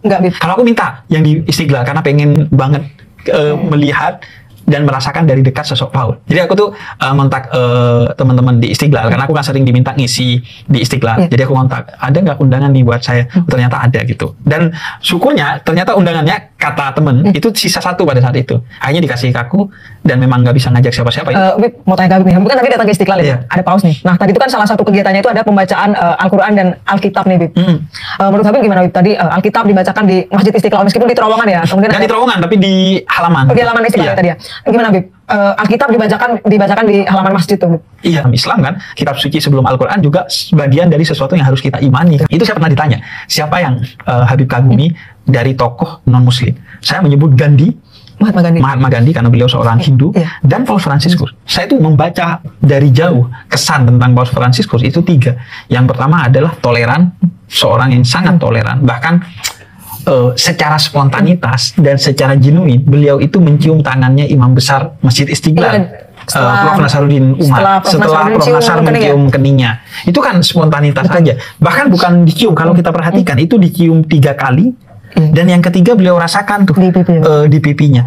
Enggak, Bib. Kalau aku minta yang di Istiqlal karena pengen banget melihat dan merasakan dari dekat sosok Paul. Jadi aku tuh ngontak teman-teman di Istiqlal karena aku kan sering diminta ngisi di Istiqlal. Jadi aku ngontak, ada nggak undangan nih buat saya? Ternyata ada gitu. Dan syukurnya ternyata undangannya kata temen itu sisa 1 pada saat itu. Akhirnya dikasih ke aku dan memang nggak bisa ngajak siapa-siapa. Bib, mau tanya ke Bib nih, bukan tadi datang ke Istiqlal ya? Ada paus nih. Nah tadi itu kan salah satu kegiatannya itu ada pembacaan Al-Quran dan Alkitab nih, Bib. Menurut Habib gimana, Bib? Tadi Alkitab dibacakan di Masjid Istiqlal meskipun di terowongan ya. Kemudian di terowongan tapi di halaman. Di halaman Istiqlal tadi ya. Gimana, Bib? Alkitab dibacakan di halaman masjid tuh, Bib. Iya, Islam kan, kitab suci sebelum Al-Quran juga sebagian dari sesuatu yang harus kita imani. Itu saya pernah ditanya, siapa yang Habib kagumi dari tokoh non-muslim? Saya menyebut Mahatma Gandhi karena beliau seorang Hindu, dan Paus Fransiskus. Saya itu membaca dari jauh kesan tentang Paus Fransiskus itu 3. Yang pertama adalah toleran, seorang yang sangat toleran, bahkan secara spontanitas dan secara genuine beliau itu mencium tangannya imam besar Masjid Istiqlal, Prof. Nasaruddin Umar setelah Prof. Nasar mencium keningnya. Itu kan spontanitas aja, bahkan bukan dicium, kalau kita perhatikan itu dicium 3 kali dan yang ketiga beliau rasakan tuh di pipinya.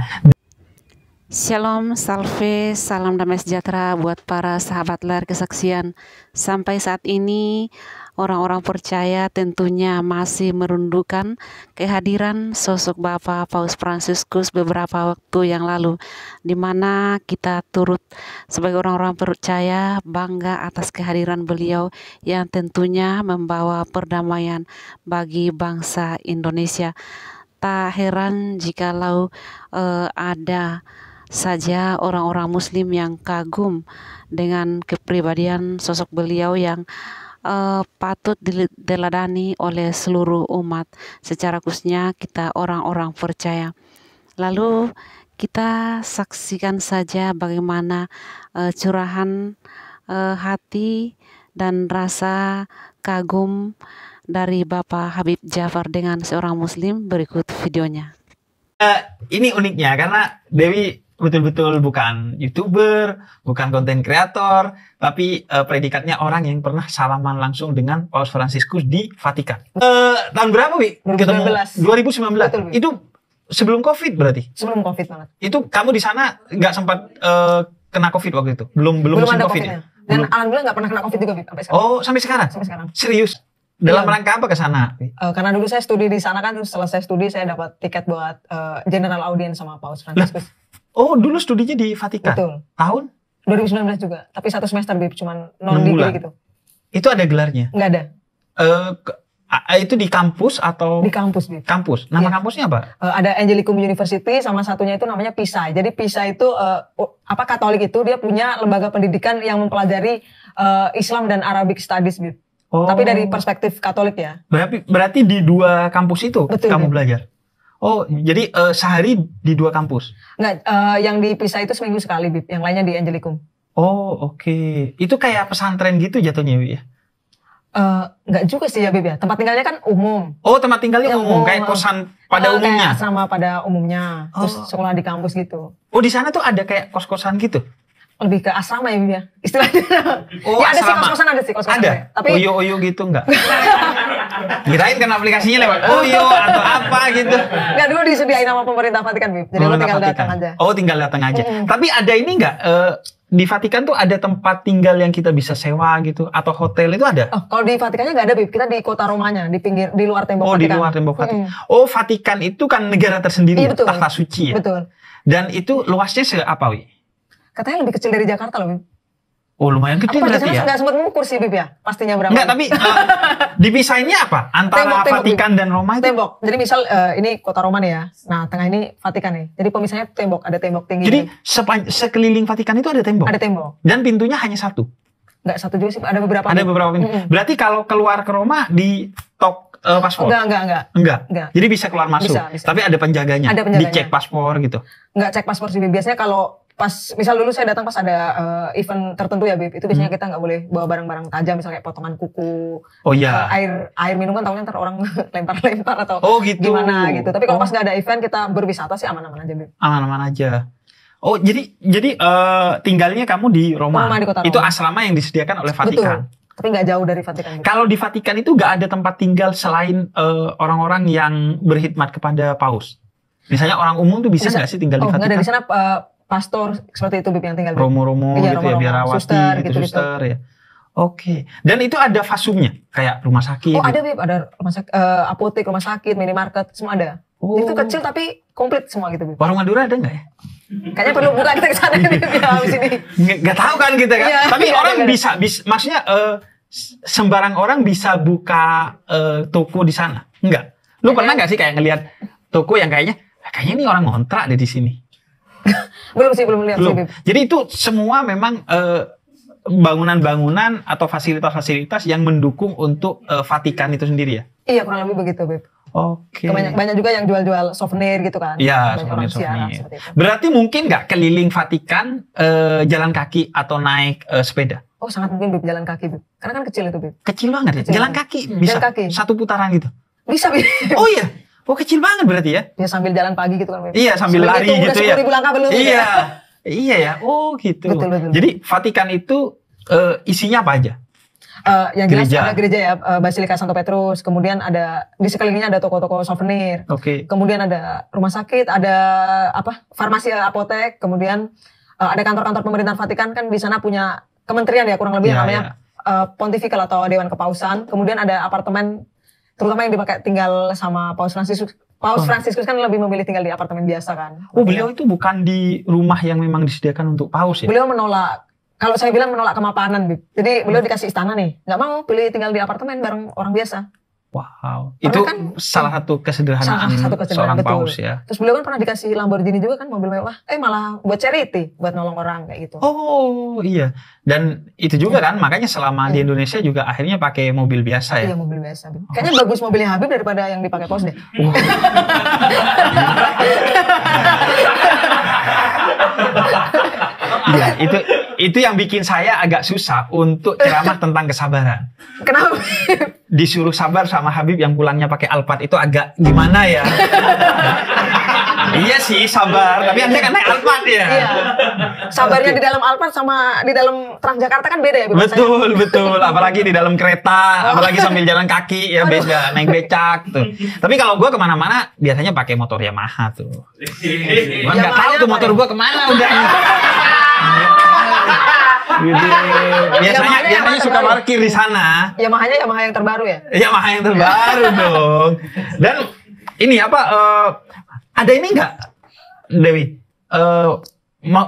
Shalom, salve, salam damai sejahtera buat para sahabat layar kesaksian. Sampai saat ini orang-orang percaya tentunya masih merundukkan kehadiran sosok Bapak Paus Fransiskus beberapa waktu yang lalu, di mana kita turut sebagai orang-orang percaya bangga atas kehadiran beliau yang tentunya membawa perdamaian bagi bangsa Indonesia. Tak heran jikalau ada saja orang-orang muslim yang kagum dengan kepribadian sosok beliau yang patut diteladani oleh seluruh umat, secara khususnya kita orang-orang percaya. Lalu kita saksikan saja bagaimana curahan hati dan rasa kagum dari Bapak Habib Jafar dengan seorang muslim. Berikut videonya. Ini uniknya karena Dewi betul-betul bukan YouTuber, bukan konten kreator, tapi predikatnya orang yang pernah salaman langsung dengan Paus Fransiskus di Vatikan. Tahun berapa, Wi? 2019. 2019. Betul, itu sebelum COVID berarti? Sebelum COVID banget. Itu kamu di sana nggak sempat kena COVID waktu itu? Belum musim ada COVID ya? Dan alhamdulillah nggak pernah kena COVID juga, sampai sekarang. Oh, sampai sekarang? Sampai sekarang. Serius? Dalam rangka apa ke sana? Karena dulu saya studi di sana kan, terus selesai studi saya dapat tiket buat general audience sama Paus Fransiskus. Oh, dulu studinya di Vatikan? Betul. Tahun? 2019 juga, tapi 1 semester, Bib, cuman non degree gitu. Itu ada gelarnya? Nggak ada. Itu di kampus atau? Di kampus, Bib. Kampus. Nama kampusnya apa? Ada Angelicum University, sama satunya itu namanya PISA. Jadi PISA itu Katolik itu dia punya lembaga pendidikan yang mempelajari Islam dan Arabic Studies, Bib. Oh. Tapi dari perspektif Katolik ya. Berarti di 2 kampus itu? Betul, kamu Bib. belajar? Oh, jadi sehari di 2 kampus? Nggak, yang di PISA itu seminggu sekali, Bib. Yang lainnya di Angelicum. Oh, oke. Itu kayak pesantren gitu jatuhnya, Wi, ya? Nggak juga sih ya, Bib, ya. Tempat tinggalnya kan umum. Oh, tempat tinggalnya umum, kayak kosan pada umumnya? Kayak asrama pada umumnya. Terus sekolah di kampus gitu. Oh, di sana tuh ada kayak kos-kosan gitu? Lebih ke asrama ya, Bib, ya. Istilahnya. Oh, ya, ada asrama. sih kos-kosan, ada sih kos-kosan. Ada? Tapi Oyo-oyo gitu enggak? Kirain kan aplikasinya lewat Oyo atau apa gitu. Nggak, dulu disediain sama pemerintah Vatikan, Bib. Jadi lo tinggal datang aja. Oh, tinggal datang aja. Tapi ada ini enggak? Di Vatikan tuh ada tempat tinggal yang kita bisa sewa gitu? Atau hotel itu ada? Oh, kalau di Vatikannya nggak ada, Bib. Kita di kota Romanya, di luar tembok Vatikan. Oh, di luar tembok Vatikan. Oh, Vatikan itu kan negara tersendiri, iya, betul. tahta suci ya? Betul. Dan itu luasnya seapa, Wi? Katanya lebih kecil dari Jakarta loh, Bib. Oh, lumayan gede berarti ya? Nggak sempat mengukur sih, Bib, ya. Pastinya berapa. Enggak, tapi dipisahinnya apa? Antara Tembok, Vatikan Bib. dan Roma itu? Tembok. Jadi misal ini kota Roma nih ya. Nah, tengah ini Vatikan nih. Jadi pemisahnya tembok, ada tembok tinggi. Jadi sekeliling Vatikan itu ada tembok? Ada tembok. Dan pintunya hanya 1? Nggak 1 juga sih, ada beberapa. Ada beberapa pintu. Berarti kalau keluar ke Roma di tok paspor? Enggak. Jadi bisa keluar masuk. Bisa. Tapi ada penjaganya. Ada penjaganya. Dicek paspor gitu. Enggak cek paspor sih, Bib. Biasanya kalau pas misal dulu saya datang pas ada event tertentu ya, Bib. Itu biasanya kita nggak boleh bawa barang-barang tajam, misalnya kayak potongan kuku. Oh iya. Air minum kan tahunya ntar orang lempar-lempar atau gitu. gimana gitu. Tapi kalau pas nggak ada event kita berwisata sih aman-aman aja, Bib. Aman-aman aja. Oh, jadi tinggalnya kamu di Roma. Di kota Roma. Itu asrama yang disediakan oleh Vatikan. Tapi nggak jauh dari Vatikan. Gitu. Kalau di Vatikan itu nggak ada tempat tinggal selain orang-orang yang berkhidmat kepada paus. Misalnya orang umum tuh bisa nggak sih tinggal di Vatikan? Nggak ada di sana pastor seperti itu Bib yang tinggal. Romo-romo iya, gitu ya, biarawati, suster, gitu, suster ya. Oke. Dan itu ada fasumnya kayak rumah sakit. Oh ada Bib, ada rumah sakit, apotek, rumah sakit, minimarket, semua ada. Oh. Itu kecil tapi komplit semua gitu Bib. Warung Madura ada nggak ya? Kayaknya perlu buka kita ke sana Bib ya habis ini. Nggak tahu kan kita kan. Iya, Tapi iya, orang iya. bisa maksudnya sembarang orang bisa buka toko di sana. Enggak. Lu pernah nggak sih kayak ngelihat toko yang kayaknya ini orang ngontrak deh di sini? Belum sih, belum lihat sih Bib. Jadi itu semua memang bangunan-bangunan atau fasilitas-fasilitas yang mendukung untuk Vatikan itu sendiri ya? Iya kurang lebih begitu Bib. Oke. Banyak juga yang jual-jual souvenir gitu kan. Iya, Banyak orang ziarah souvenir. seperti itu. Berarti mungkin nggak keliling Vatikan jalan kaki atau naik sepeda? Oh sangat mungkin Bib jalan kaki Bib. Karena kan kecil itu Bib. Kecil banget ya? Kecil Jalan banget. kaki bisa? Jalan kaki. Satu putaran gitu? Bisa Bib. Oh iya? Oh kecil banget berarti ya? Ya sambil jalan pagi gitu kan Bib. Iya sambil lari hitung, gitu udah ya? 10.000 langkah belum? Iya. Iya ya? Oh gitu. Betul. Jadi Vatikan itu isinya apa aja? Yang jelas Gereja. ada gereja ya, Basilika Santo Petrus, kemudian ada di sekelilingnya ada toko-toko souvenir, Oke. kemudian ada rumah sakit, ada farmasi, apotek, kemudian ada kantor-kantor pemerintahan Vatikan kan di sana punya kementerian ya kurang lebih Iya, namanya Pontifical atau Dewan Kepausan, kemudian ada apartemen terutama yang dipakai tinggal sama Paus Fransiskus. Paus Fransiskus kan lebih memilih tinggal di apartemen biasa kan. Oh beliau itu bukan di rumah yang memang disediakan untuk paus ya? Beliau menolak. Kalau saya bilang menolak kemapanan, Bib. Jadi beliau dikasih istana nih, nggak mau pilih tinggal di apartemen bareng orang biasa. Wow, Karena itu kan salah satu kesederhanaan seorang betul. paus ya. Terus beliau kan pernah dikasih Lamborghini juga kan, mobil mewah. Malah buat charity, buat nolong orang kayak gitu. Oh iya, dan itu juga kan makanya selama di Indonesia juga akhirnya pakai mobil biasa ya. Iya mobil biasa. Bib. Kayaknya bagus mobilnya Habib daripada yang dipakai paus deh. Iya, itu yang bikin saya agak susah untuk ceramah tentang kesabaran. Kenapa? Disuruh sabar sama Habib yang pulangnya pakai Alphard itu agak gimana ya? Iya sih sabar, tapi Anda kan naik Alphard ya. Iya. Sabarnya di dalam Alphard sama di dalam Transjakarta kan beda ya Bib? Betul. Apalagi di dalam kereta, apalagi sambil jalan kaki ya beda, naik becak tuh. Tapi kalau gue kemana-mana biasanya pakai motor Yamaha tuh. Gue nggak tahu tuh motor gue kemana udah. Gitu. Biasanya suka parkir di sana. Yamaha yang terbaru ya? Yamaha yang terbaru dong. Dan ini apa? Ada ini nggak, Dewi?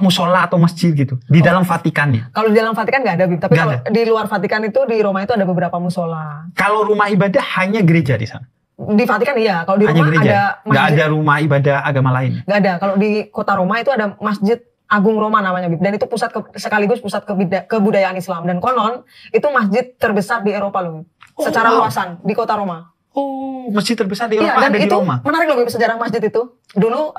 Musola atau masjid gitu di dalam Vatikan ya? Kalau di dalam Vatikan nggak ada, Bib. Tapi Nggak kalau ada. di luar Vatikan itu di Roma itu ada beberapa musola. Kalau rumah ibadah hanya gereja di sana. Di Vatikan iya. Kalau di Hanya Roma gereja. ada Nggak masjid. ada rumah ibadah agama lain. Nggak ada. Kalau di kota Roma itu ada Masjid Agung Roma namanya, Bib. Dan itu sekaligus pusat kebudayaan Islam. Dan konon itu masjid terbesar di Eropa loh, Bib. Secara wow. luasan di kota Roma. Oh, masjid terbesar di Iya, Eropa dan ada di itu Roma. menarik loh Bib, sejarah masjid itu. Dulu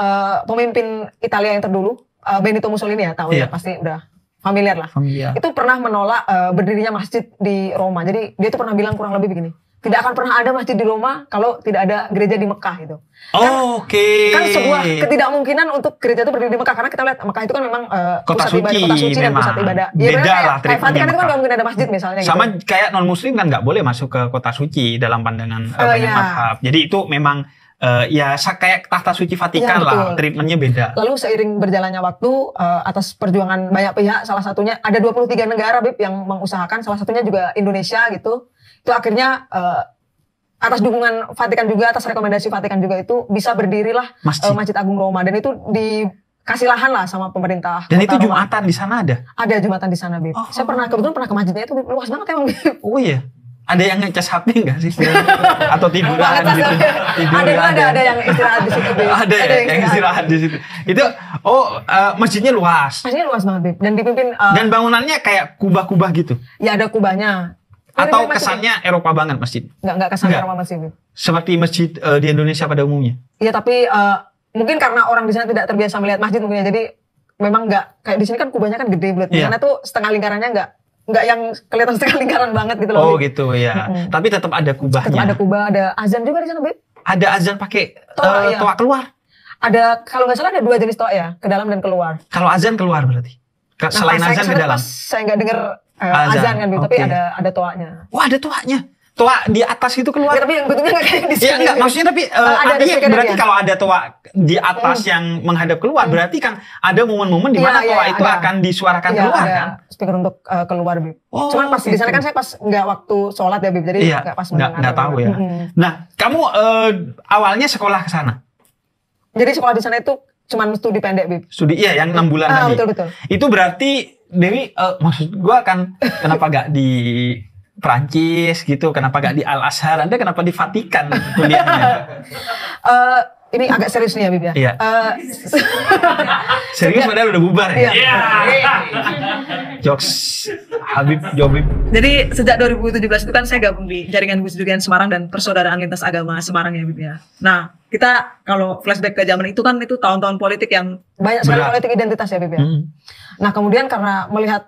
pemimpin Italia yang terdulu, Benito Mussolini ya, tahu Iya. ya, pasti udah familiar lah. Familiar. Itu pernah menolak berdirinya masjid di Roma. Jadi dia tuh pernah bilang kurang lebih begini, tidak akan pernah ada masjid di Roma kalau tidak ada gereja di Mekah gitu. Oh, oke. Kan sebuah ketidakmungkinan untuk gereja itu berdiri di Mekah, karena kita lihat Mekah itu kan memang Kota pusat ibadah, kota suci dan memang. pusat ibadah. Beda benar, lah kayak treatmentnya Vatikan itu kan Mekah. nggak mungkin ada masjid misalnya. Sama gitu. kayak non Muslim kan nggak boleh masuk ke kota suci dalam pandangan banyak iya. mazhab. Jadi itu memang kayak tahta suci Vatikan Iya, lah, betul. treatmentnya beda. Lalu seiring berjalannya waktu, atas perjuangan banyak pihak, salah satunya ada 23 negara Bib yang mengusahakan, salah satunya juga Indonesia gitu. Itu akhirnya atas dukungan Vatikan juga, atas rekomendasi Vatikan juga itu bisa berdirilah Masjid Agung Roma, dan itu dikasih lahan lah sama pemerintah. Dan Kota itu Roma. Jumatan di sana ada? Ada Jumatan di sana, Bib. Oh. Saya kebetulan pernah ke masjidnya itu, Bib. Luas banget emang, Bib. Oh iya. Ada yang ngecas HP nggak sih? Atau tiduran Banget, gitu? ada yang istirahat di situ, Bib. Ada yang istirahat di situ. Itu, masjidnya luas. Masjidnya luas banget, Bib. Dan dipimpin. Dan bangunannya kayak kubah-kubah gitu? Ya ada kubahnya. Atau kesannya Eropa banget masjid? Nggak kesannya Eropa masjid, Bib. Seperti masjid di Indonesia pada umumnya? Iya, tapi mungkin karena orang di sana tidak terbiasa melihat masjid mungkin ya. Jadi memang nggak, kayak di sini kan kubahnya kan gede bulat. Di sana tuh setengah lingkarannya nggak yang kelihatan setengah lingkaran banget gitu loh. Oh gitu ya. Tapi tetap ada kubahnya. Tetap ada kubah, ada azan juga di sana, Bib. Ada azan pakai Toa, toa keluar. Ada, kalau nggak salah ada 2 jenis toa ya, ke dalam dan keluar. Kalau azan keluar berarti. Selain azan ke dalam. Saya nggak dengar azan kan, Bib. Tapi Oke. ada toanya. Wah, ada toanya. Toa di atas itu keluar. Ya, tapi yang bentuknya nggak kayak di Ya sini. enggak, maksudnya tapi ada artinya speaker berarti ya? kalau ada toa di atas yang menghadap keluar, berarti kan ada momen-momen di mana Iya, toa iya, itu ada. akan disuarakan Iya, keluar ada kan? speaker untuk keluar, Bib. Oh, Cuman pas di sana gitu. kan saya pas nggak waktu sholat ya, Bib. Jadi Iya, nggak pas nggak tahu ya. Nah, kamu awalnya sekolah ke sana. Jadi sekolah di sana itu cuman studi pendek, Bib. Studi iya yang 6 bulan tadi. Betul. Itu berarti Dewi maksud gua kan kenapa gak di Prancis gitu, kenapa gak di Al Azhar, Anda kenapa di Vatikan kuliahnya? Ini agak serius nih ya, Bib ya. Iya. Serius padahal udah bubar ya? Iya. Jokes Habib Jobib. Jadi sejak 2017 itu kan saya gabung di Jaringan Gus Durian Semarang dan Persaudaraan Lintas Agama Semarang ya, Bib ya. Nah, kita kalau flashback ke zaman itu kan itu tahun-tahun politik yang banyak sekali Berat. politik identitas ya, Bib ya. Nah, kemudian karena melihat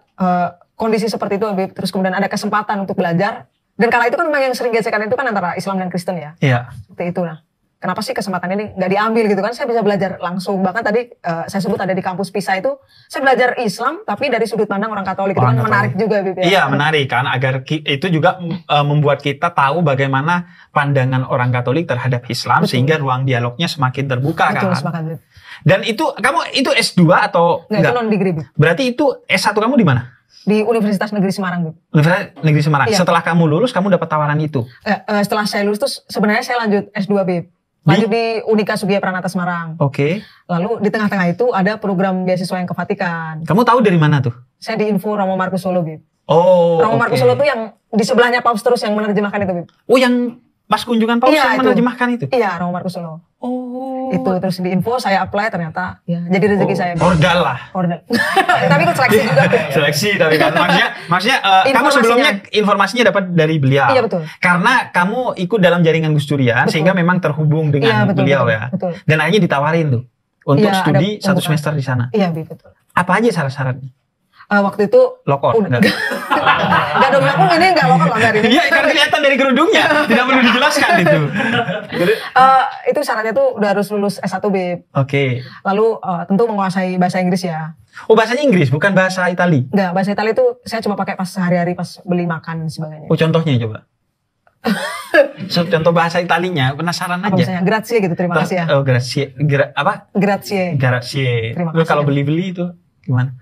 kondisi seperti itu, Bib, terus kemudian ada kesempatan untuk belajar. Dan kala itu kan memang yang sering gesekan itu kan antara Islam dan Kristen ya. Iya. Seperti itu. Nah, kenapa sih kesempatan ini nggak diambil gitu kan? Saya bisa belajar langsung. Bahkan tadi saya sebut ada di kampus PISA itu, saya belajar Islam tapi dari sudut pandang orang Katolik. Orang itu kan Katolik. menarik juga, Bib ya. Iya, menarik kan agar itu juga membuat kita tahu bagaimana pandangan orang Katolik terhadap Islam. Betul. Sehingga ruang dialognya semakin terbuka Betul, kan. sepakat, Bib. Dan itu kamu itu S2 atau Nggak, itu non degree, Bib. Berarti itu S1 kamu di mana? Di Universitas Negeri Semarang, Bib. Universitas Negeri Semarang. Iya. Setelah kamu lulus, kamu dapat tawaran itu. Setelah saya lulus tuh sebenarnya saya lanjut S2, Bib. Lanjut di Unika Sugiya Pranata Semarang. Oke. Lalu di tengah-tengah itu ada program beasiswa yang ke Vatikan. Kamu tahu dari mana tuh? Saya di info Romo Markus Solo, Bib. Oh, Romo oke. Markus Solo tuh yang di sebelahnya Paus terus yang menerjemahkan itu, Bib. Oh, yang pas kunjungan Paus Iya, yang itu. menerjemahkan itu? Iya, Romo Markus Solo. Oh. Itu terus di info saya apply ternyata ya jadi rezeki saya. Bib. Ordal lah. Order. Tapi ikut seleksi juga, Bib. Seleksi tapi kan maksudnya kamu Informasinya. sebelumnya informasinya dapat dari beliau. Iya, betul. Karena kamu ikut dalam jaringan Gus Durian Betul. sehingga memang terhubung dengan Iya, betul, beliau betul, ya. betul. Dan akhirnya ditawarin tuh untuk Iya, studi ada 1 pembukaan. semester di sana. Iya, Bib, betul. Apa aja syarat-syaratnya? Waktu itu Lokor udah. enggak? Enggak dong, aku ini enggak lokal lah dari ini. Iya, kan kelihatan dari kerudungnya. Tidak perlu dijelaskan itu. Itu syaratnya tuh udah harus lulus S1, Bib. Oke. Lalu tentu menguasai bahasa Inggris ya. Oh, bahasanya Inggris, bukan bahasa Itali. Enggak, bahasa Italia itu saya cuma pakai pas sehari-hari pas beli makan dan sebagainya. Oh, contohnya coba. Contoh bahasa Italinya, penasaran Apa aja. misalnya? Grazie gitu, terima kasih ya. Oh, grazie. Apa? Grazie. Grazie. Terima Lu kasih, kalau ya. beli-beli itu gimana?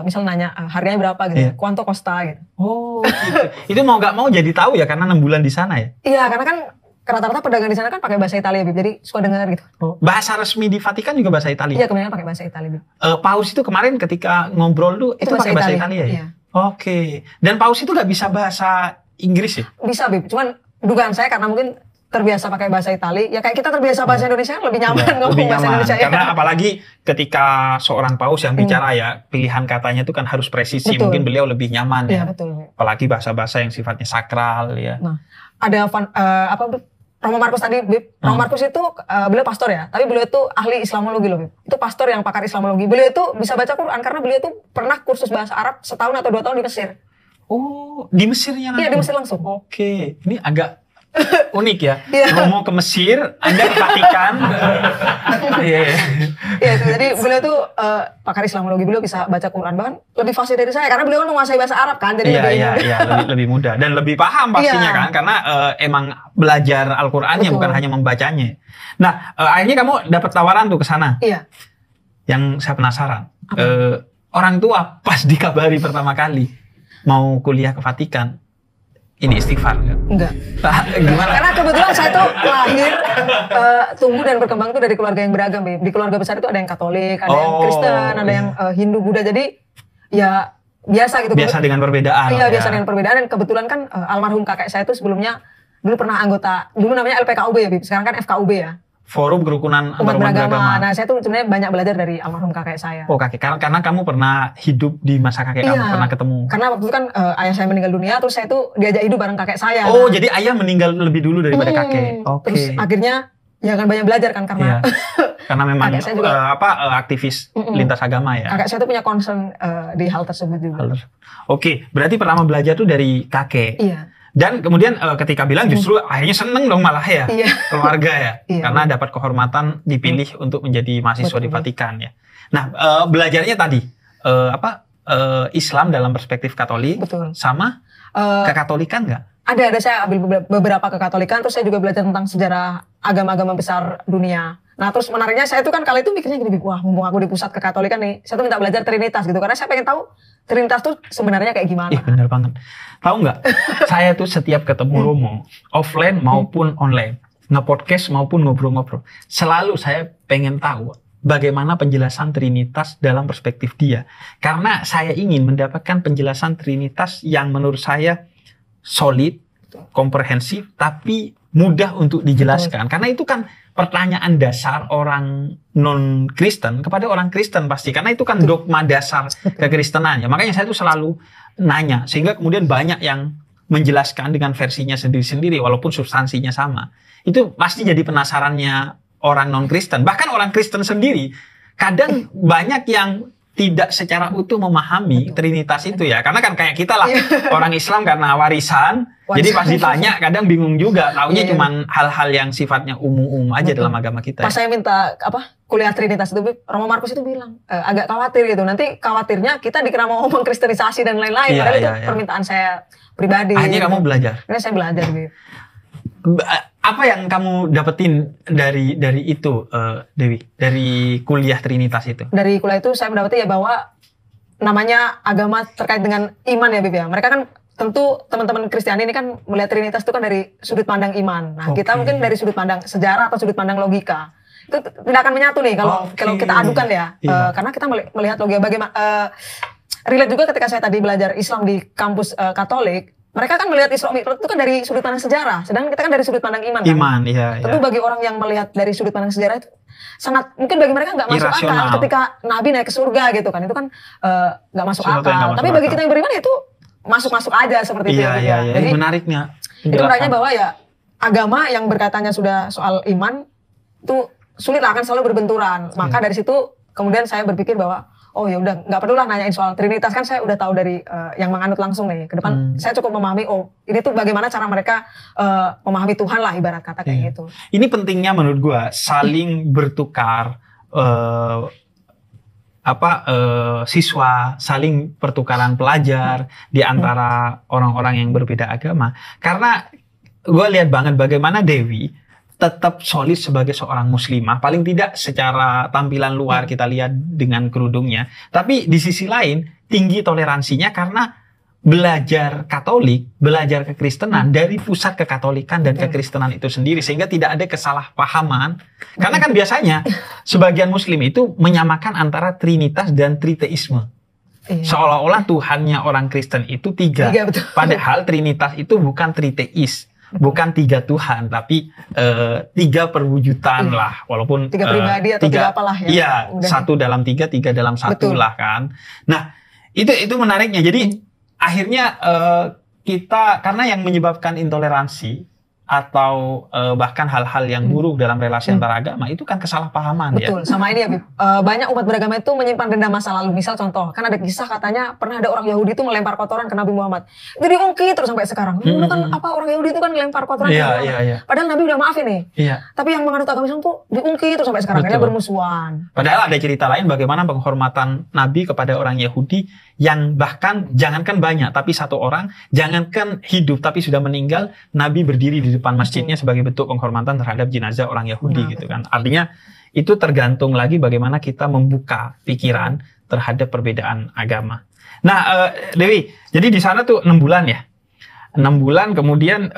Misal nanya harganya berapa gitu, Iya. quanto costa gitu. Oh, gitu. Itu mau nggak mau jadi tahu ya karena 6 bulan di sana ya. Iya, karena kan rata-rata pedagang di sana kan pakai bahasa Italia, Bib. Jadi suka dengar gitu. Bahasa resmi di Vatikan juga bahasa Italia. Iya, kebanyakan pakai bahasa Italia, Bib. Paus itu kemarin ketika ngobrol tuh itu pakai bahasa Italia ya. Iya. Oke. Dan Paus itu nggak bisa bahasa Inggris ya? Bisa, Bib. Cuman dugaan saya karena mungkin terbiasa pakai bahasa Italia, ya kayak kita terbiasa bahasa Indonesia lebih nyaman ngomong Lebih bahasa nyaman. Indonesia ya. Karena apalagi ketika seorang Paus yang bicara ya, pilihan katanya itu kan harus presisi. Betul. Mungkin beliau lebih nyaman Iya, ya. betul, Bib. Apalagi bahasa-bahasa yang sifatnya sakral ya. Nah, ada apa, Bib? Romo Markus tadi, Bib. Romo Markus itu beliau pastor ya, tapi beliau itu ahli Islamologi loh, Bib. Itu pastor yang pakar Islamologi. Beliau itu bisa baca Quran karena beliau itu pernah kursus bahasa Arab setahun atau 2 tahun di Mesir. Oh, di Mesirnya langsung? Iya, di Mesir langsung. Oke, ini agak unik ya. Iya. Romo ke Mesir, Anda ke Vatikan. Iya. Iya, itu. Jadi beliau tuh pakar Islamologi, beliau bisa baca Quran bahkan lebih fasih dari saya karena beliau kan menguasai bahasa Arab kan, jadi Lebih mudah dan lebih paham pastinya Iya. kan karena emang belajar Al-Qur'annya Betul. bukan hanya membacanya. Nah, akhirnya kamu dapat tawaran tuh ke sana. Iya. Yang saya penasaran, orang tua pas dikabari pertama kali mau kuliah ke Vatikan, ini istighfar nggak? Enggak. Gimana? Karena kebetulan saya tuh lahir, tumbuh dan berkembang tuh dari keluarga yang beragam, Bib. Di keluarga besar itu ada yang Katolik, ada yang Kristen, ada yang Hindu, Buddha. Jadi ya biasa gitu. Biasa dengan perbedaan. Iya, ya. biasa dengan perbedaan. Dan kebetulan kan almarhum kakek saya itu sebelumnya dulu pernah anggota, dulu namanya LPKUB ya, Bib. Sekarang kan FKUB ya. Forum Kerukunan Umat Antarumat beragama. Nah, saya tuh sebenarnya banyak belajar dari almarhum kakek saya. Oh, kakek. Karena kamu pernah hidup di masa kakek kamu, Iya. pernah ketemu. Karena waktu itu kan ayah saya meninggal dunia, terus saya tuh diajak hidup bareng kakek saya. Oh, jadi ayah meninggal lebih dulu daripada kakek. Oke. Terus akhirnya ya kan banyak belajar kan karena Iya. Karena memang kakek saya juga- aktivis lintas agama ya. kakek saya tuh punya concern di hal tersebut juga. Oke, berarti pertama belajar tuh dari kakek. Iya. Dan kemudian ketika bilang justru akhirnya seneng dong malah ya Iya. keluarga ya, Iya. karena dapat kehormatan dipilih untuk menjadi mahasiswa Betul. di Vatikan ya. Nah, belajarnya tadi Islam dalam perspektif Katolik, Betul. sama kekatolikan nggak? Ada saya ambil beberapa kekatolikan, terus saya juga belajar tentang sejarah agama-agama besar dunia. Nah terus menariknya saya tuh kan kali itu mikirnya gini, wah mumpung aku di pusat kekatolikan nih, saya tuh minta belajar Trinitas gitu, karena saya pengen tahu Trinitas tuh sebenarnya kayak gimana. Ih bener banget. Tahu nggak? Saya tuh setiap ketemu Romo, offline maupun online, nge-podcast maupun ngobrol-ngobrol, selalu saya pengen tahu bagaimana penjelasan Trinitas dalam perspektif dia. Karena saya ingin mendapatkan penjelasan Trinitas yang menurut saya solid, komprehensif, tapi mudah untuk dijelaskan. Karena itu kan pertanyaan dasar orang non-Kristen kepada orang Kristen pasti. Karena itu kan dogma dasar kekristenannya. Makanya saya tuh selalu nanya. Sehingga kemudian banyak yang menjelaskan dengan versinya sendiri-sendiri walaupun substansinya sama. Itu pasti jadi penasarannya orang non-Kristen. Bahkan orang Kristen sendiri kadang banyak yang tidak secara utuh memahami Trinitas itu ya. Karena kan kayak kita lah, orang Islam karena warisan. Jadi pas ditanya kadang bingung juga. Taunya cuman hal-hal yang sifatnya umum-umum aja dalam agama kita. Pas saya minta kuliah Trinitas itu, Romo Markus itu bilang agak khawatir gitu. Nanti khawatirnya kita dikira mau ngomong kristenisasi dan lain-lain. Padahal itu permintaan saya pribadi. Akhirnya kamu belajar? Akhirnya saya belajar gitu. Apa yang kamu dapetin dari itu, Dewi, dari kuliah Trinitas itu? Dari kuliah itu saya mendapati ya bahwa namanya agama terkait dengan iman ya, Bib ya. Mereka kan tentu teman-teman Kristiani ini kan melihat Trinitas itu kan dari sudut pandang iman. Nah, kita mungkin dari sudut pandang sejarah atau sudut pandang logika. Itu tidak akan menyatu nih kalau kita adukan ya. Karena kita melihat logika bagaimana relate juga ketika saya tadi belajar Islam di kampus Katolik. Mereka kan melihat Islam itu kan dari sudut pandang sejarah, sedangkan kita kan dari sudut pandang iman. Iman, kan? Iya. Tentu bagi orang yang melihat dari sudut pandang sejarah itu sangat mungkin bagi mereka nggak masuk akal ketika Nabi naik ke surga gitu kan, itu kan nggak masuk akal. Tapi bagi kita yang beriman itu masuk aja seperti itu. Iya. Jadi menariknya. Itu menariknya bahwa ya agama yang berkatanya sudah soal iman itu sulit akan selalu berbenturan. Maka dari situ kemudian saya berpikir bahwa oh ya udah nggak perlu lah nanyain soal Trinitas, kan saya udah tahu dari yang menganut langsung nih ke depan. Saya cukup memahami ini tuh bagaimana cara mereka memahami Tuhan lah ibarat kata kayak gitu. Ini pentingnya menurut gua saling bertukar siswa, saling pertukaran pelajar di antara orang-orang yang berbeda agama. Karena gua lihat banget bagaimana Dewi tetap solid sebagai seorang muslimah, paling tidak secara tampilan luar kita lihat dengan kerudungnya, tapi di sisi lain tinggi toleransinya karena belajar Katolik, belajar kekristenan dari pusat kekatolikan dan kekristenan itu sendiri, sehingga tidak ada kesalahpahaman. Karena kan biasanya sebagian muslim itu menyamakan antara Trinitas dan Triteisme. Seolah-olah Tuhannya orang Kristen itu tiga. Padahal Trinitas itu bukan Triteis. Bukan tiga Tuhan, tapi tiga perwujudan lah, walaupun tiga pribadi atau tiga apalah ya. Iya, satu dalam tiga, tiga dalam satu lah kan. Nah, itu menariknya. Jadi akhirnya kita karena yang menyebabkan intoleransi atau bahkan hal-hal yang buruk dalam relasi antara agama itu kan kesalahpahaman. Betul, sama ini ya Bib. Banyak umat beragama itu menyimpan dendam masa lalu. Misal contoh, kan ada kisah katanya pernah ada orang Yahudi itu melempar kotoran ke Nabi Muhammad. Itu diungkit terus sampai sekarang. Itu kan orang Yahudi itu kan melempar kotoran ke Nabi Muhammad. Padahal Nabi udah maafin nih. Tapi yang menganut agama Islam tuh diungkit terus sampai sekarang. Akhirnya bermusuhan. Padahal ada cerita lain bagaimana penghormatan Nabi kepada orang Yahudi yang bahkan jangankan banyak tapi satu orang, jangankan hidup tapi sudah meninggal, Nabi berdiri di depan masjidnya sebagai bentuk penghormatan terhadap jenazah orang Yahudi gitu kan. Artinya itu tergantung lagi bagaimana kita membuka pikiran terhadap perbedaan agama. Nah, Dewi, jadi di sana tuh 6 bulan ya. 6 bulan kemudian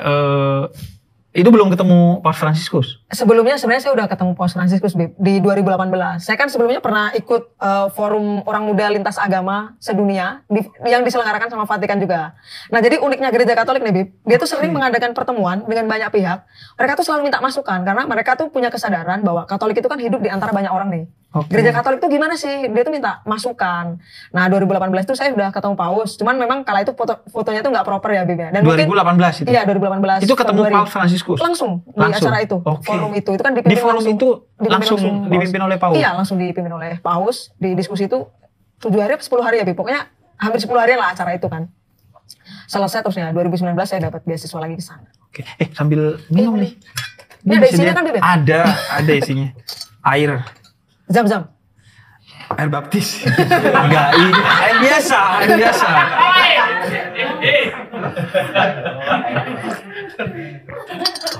itu belum ketemu Paus Fransiskus. Sebelumnya sebenarnya saya udah ketemu Paus Fransiskus di 2018. Saya kan sebelumnya pernah ikut forum orang muda lintas agama sedunia yang diselenggarakan sama Vatikan juga. Nah, jadi uniknya gereja Katolik nih, Bib, dia tuh sering mengadakan pertemuan dengan banyak pihak. Mereka tuh selalu minta masukan karena mereka tuh punya kesadaran bahwa Katolik itu kan hidup di antara banyak orang nih. Gereja Katolik itu gimana sih? Dia tuh minta masukan. Nah, 2018 itu saya udah ketemu Paus. Cuman memang kala itu fotonya tuh nggak proper ya, Bib ya. Dan 2018 itu? Iya, 2018. Itu ketemu Paus Fransiskus? Langsung di acara itu. Forum itu kan di forum itu langsung dipimpin oleh Paus? Iya, langsung dipimpin oleh Paus. Di diskusi itu 7 hari atau 10 hari ya, Bib. Pokoknya hampir 10 hari lah acara itu kan. Selesai terusnya 2019 saya dapat beasiswa lagi ke sana. Oke. Sambil minum nih. Ini ada isinya kan, Bib? Ada isinya. Air. Zam-zam. Air baptis. Enggak, ini air biasa, air biasa.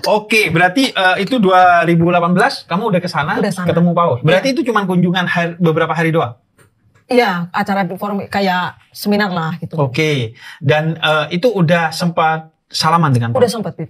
Oke, berarti itu 2018 kamu udah ke sana ketemu Paus. Berarti itu cuma kunjungan beberapa hari doang. Iya, acara forum kayak seminar lah gitu. Oke. Dan itu udah sempat salaman dengan Paus? Udah sempat, Bib.